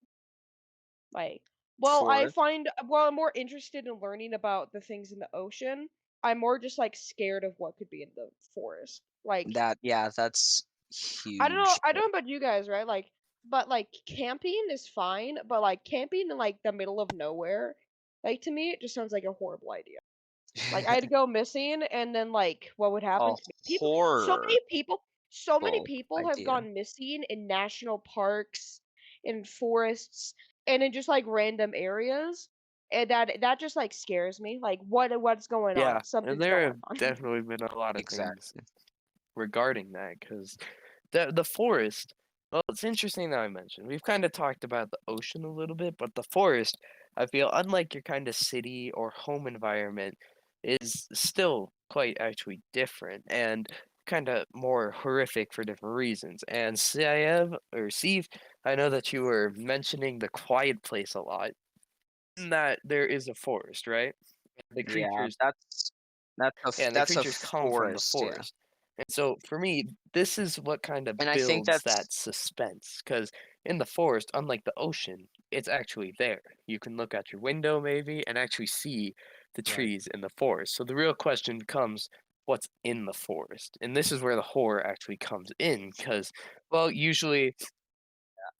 Like, Forest. I'm more interested in learning about the things in the ocean. I'm more just like scared of what could be in the forest. Like, That's I huge. don't know about you guys, right? Like, but like camping is fine, but like camping in like the middle of nowhere, like to me, it just sounds like a horrible idea. Like I'd go missing, and then like what would happen A to me? horror So many people have idea. gone missing in national parks, in forests, and in just like random areas, and that just like scares me. Like what's going Yeah, on? and Something's there going have on. definitely been a lot of things Exactly. regarding that, because the forest, well, it's interesting that I mentioned. We've kind of talked about the ocean a little bit, but the forest, I feel, unlike your kind of city or home environment, is still quite actually different and kind of more horrific for different reasons. And Saev or Steve, I know that you were mentioning the quiet place a lot, in that there is a forest, right? The Yeah, creatures and the that's a creatures come from the forest, yeah. forest. And so for me, this is what kind of And I think builds that's that suspense. Because in the forest, unlike the ocean, it's actually there. You can look out your window maybe and actually see the right. trees in the forest. So the real question becomes, what's in the forest? And this is where the horror actually comes in. Because, well, usually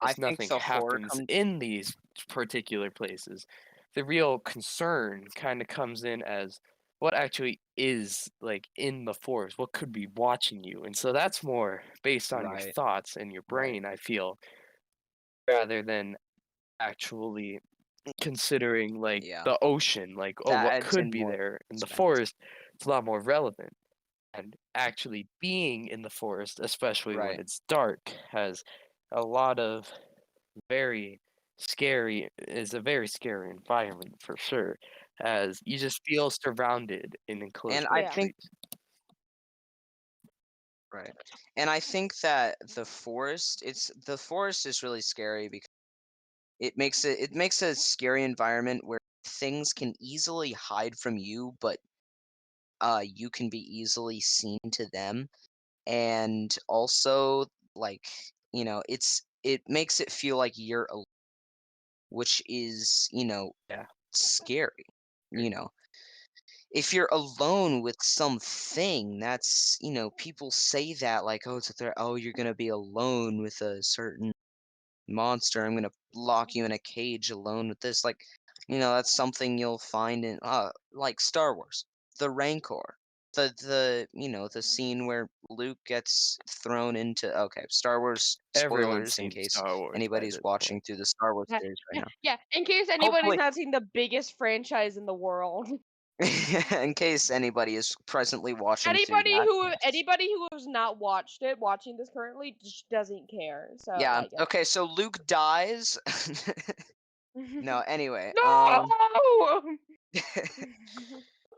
I as think nothing the horror happens comes in these particular places, the real concern kind of comes in as what actually is like in the forest, what could be watching you. And so that's more based on your right, thoughts and your right. brain, I feel, rather than actually considering like Yeah. the ocean, like, oh, That what adds could in be more there in the suspense. forest? It's a lot more relevant. And actually being in the forest, especially when Right. it's dark, has a lot of very scary is a very scary environment for sure, as you just feel surrounded in And enclosed by I Yeah. think trees. right. And I think that the forest is really scary because it makes a scary environment where things can easily hide from you, but you can be easily seen to them. And also, like, it makes it feel like you're which is, Yeah, scary. You know, if you're alone with something, that's, people say that like, oh, it's a threat. Oh, you're gonna be alone with a certain monster. I'm gonna lock you in a cage alone with this. Like, that's something you'll find in like Star Wars, the Rancor. The scene where Luke gets thrown into Star Wars everyone's spoilers in seen case Star Wars by anybody's this point. watching through the Star Wars Yeah, series right yeah, now. yeah. In case anybody's Hopefully, not seen the biggest franchise in the world. in case anybody is presently watching through that. Anybody who has not watched it, watching this currently, just doesn't care. So Yeah. like, Okay, so Luke dies. No, anyway, no.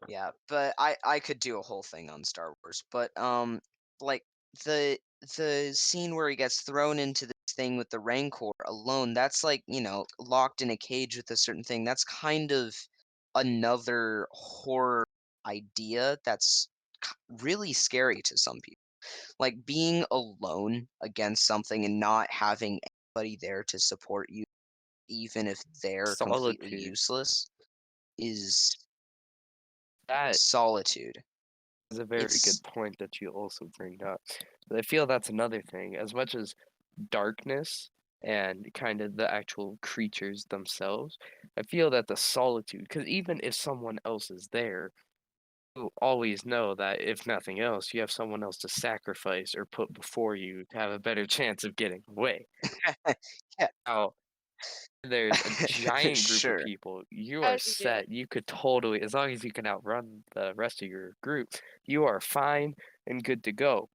yeah, but I could do a whole thing on Star Wars, but like the the scene where he gets thrown into this thing with the Rancor alone, that's like, locked in a cage with a certain thing. That's kind of another horror idea that's really scary to some people. Like being alone against something and not having anybody there to support you, even if they're completely Solitude. useless, is That solitude. is a very It's good point that you also bring up. But I feel that's another thing. As much as darkness and kind of the actual creatures themselves, I feel that the solitude, because even if someone else is there, you always know that if nothing else, you have someone else to sacrifice or put before you to have a better chance of getting away. yeah, Now, there's a giant group of sure. people, you are As you do. set. You could totally, as long as you can outrun the rest of your group, you are fine and good to go.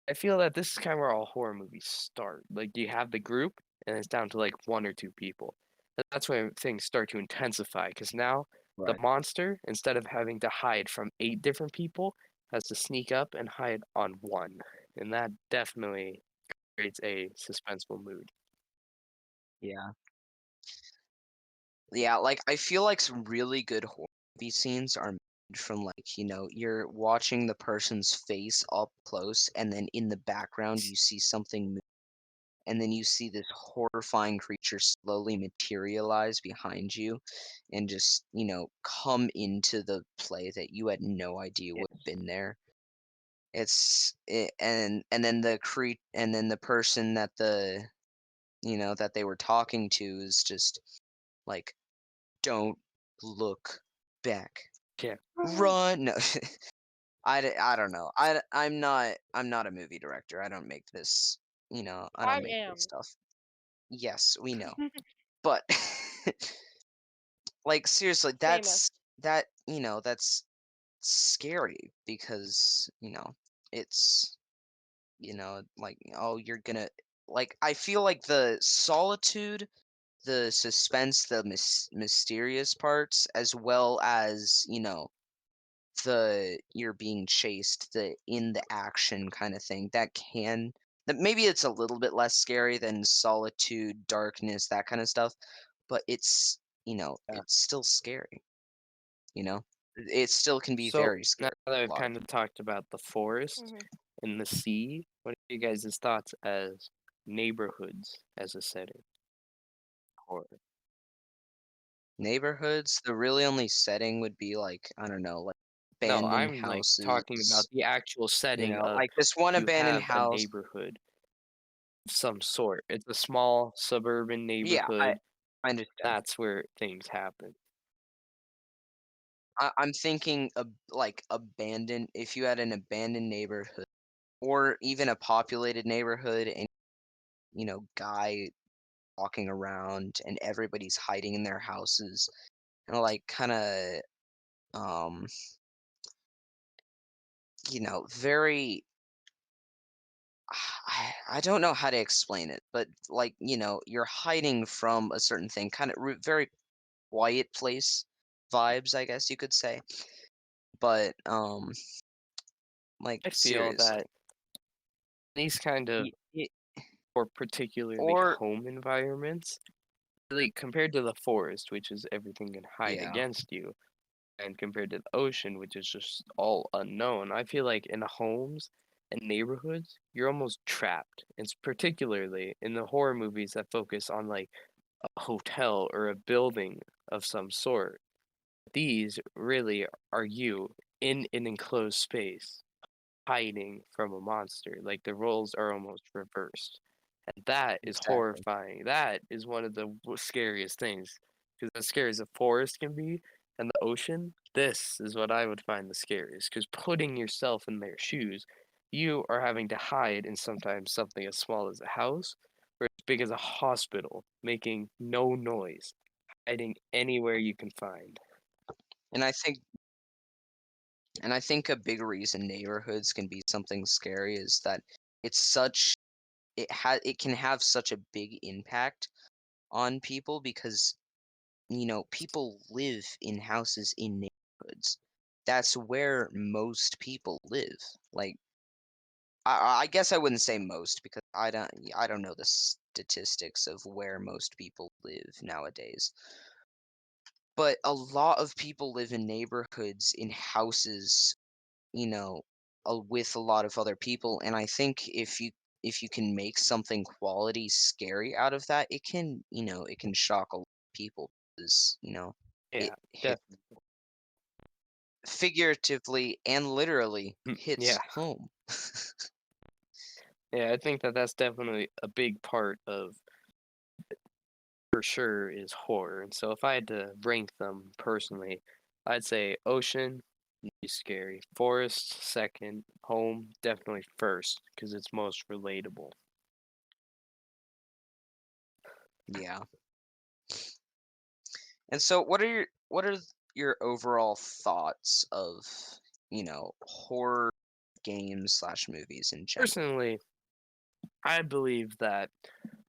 I feel that this is kind of where all horror movies start. Like you have the group, and it's down to like one or two people. And that's when things start to intensify because now the Right. monster, instead of having to hide from 8 different people, has to sneak up and hide on one. And that definitely creates a suspenseful mood. Yeah. Yeah, like I feel like some really good horror movie scenes are made from like, you're watching the person's face up close and then in the background you see something move, and then you see this horrifying creature slowly materialize behind you and just, come into the play that you had no idea would have Yes. been there. And then and then the person that that they were talking to is just like, don't look back. Yeah. Run. No. I don't know. I'm not a movie director. I don't make this, I I don't make this am. stuff. Yes, we know. But like seriously, Famous. that's scary because, it's, like, oh, you're gonna, like, I feel like the solitude, the suspense, the mysterious parts, as well as, the you're being chased, the in the action kind of thing, that maybe it's a little bit less scary than solitude, darkness, that kind of stuff, but Yeah. it's still scary, you know? It still can be So very now scary that a I've lot of kind of talked about the forest Mhm. and the sea, what are you guys' thoughts as neighborhoods as a setting? Horror. neighborhoods. The really only setting would be like, I don't know, like No, abandoned I'm like talking about houses, the actual setting of like this one you abandoned have a house. neighborhood of some sort. It's a small suburban Yeah, I neighborhood. I understand. That's where things happen. I'm thinking of like abandoned, if you had an abandoned neighborhood or even a populated neighborhood and guy walking around and everybody's hiding in their houses and like kind of um very I don't know how to explain it, but like, you're hiding from a certain thing, kind of very quiet place vibes, I guess you could say. But like I feel seriously. that these kind of y- y- or particularly or home environments, like compared to the forest, which is everything can hide yeah, against you, and compared to the ocean, which is just all unknown, I feel like in homes and neighborhoods, you're almost trapped. It's particularly in the horror movies that focus on like a hotel or a building of some sort. These really are you in an enclosed space, hiding from a monster. Like the roles are almost reversed. And that is exactly. horrifying. That is one of the scariest things. Because as scary as a forest can be and the ocean, this is what I would find the scariest. Because putting yourself in their shoes, you are having to hide in sometimes something as small as a house or as big as a hospital, making no noise, hiding anywhere you can find. And I think and I think a big reason neighborhoods can be something scary is that it's such it can have such a big impact on people because people live in houses in neighborhoods. That's where most people live. Like I guess I wouldn't say most because I don't know the statistics of where most people live nowadays. But a lot of people live in neighborhoods in houses, you know, with a lot of other people, and I think if you can make something quality scary out of that, it can it can shock a lot of people because it Yeah, hit figuratively and literally hits yeah, home. yeah. I think that that's definitely a big part of for sure is horror. And so if I had to rank them personally, I'd say ocean, be scary. Forest, second. Home, definitely first, because it's most relatable. Yeah. And so what are your overall thoughts of, horror games slash movies in general? Personally, I believe that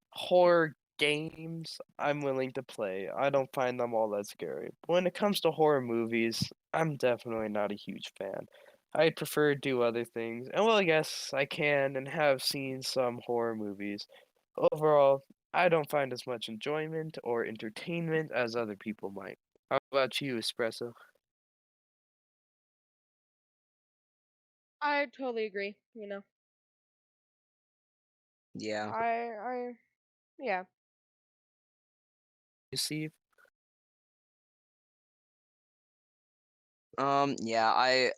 horror games I'm willing to play. I don't find them all that scary. But when it comes to horror movies, I'm definitely not a huge fan. I prefer to do other things. And well, yes, I can and have seen some horror movies. Overall, I don't find as much enjoyment or entertainment as other people might. How about you, Espresso? I totally agree. Yeah. Yeah. You see? Yeah,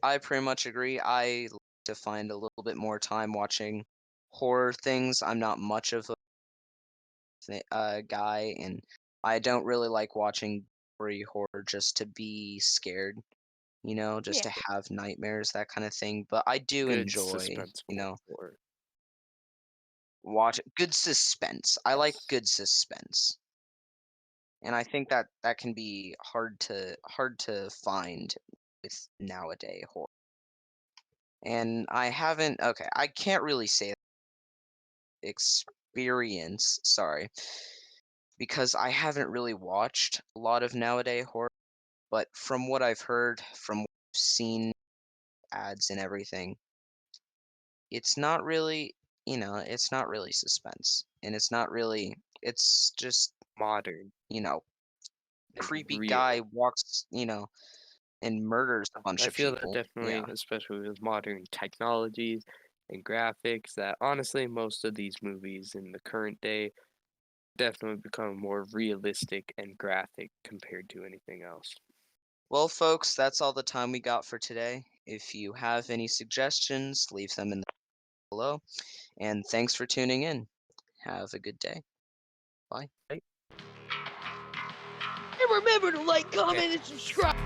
I pretty much agree. I like to find a little bit more time watching horror things. I'm not much of a guy, and I don't really like watching gory horror just to be scared, just Yeah. to have nightmares, that kind of thing. But I do Good enjoy, suspenseful horror. watch good suspense. I like Yes. good suspense. And I think that can be hard to find with nowadays horror. And I can't really say experience, sorry, because I haven't really watched a lot of nowadays horror, but from what I've heard, from what I've seen ads and everything, it's not really, it's not really suspense. And it's just, Modern you know, and creepy guy real. walks, and murders a bunch I of feel that people. definitely, Yeah. especially with modern technologies and graphics, that honestly most of these movies in the current day definitely become more realistic and graphic compared to anything else. Well, folks, that's all the time we got for today. If you have any suggestions, leave them in the below. And thanks for tuning in. Have a good day. Bye. Right? And remember to like, Yeah. comment, and subscribe.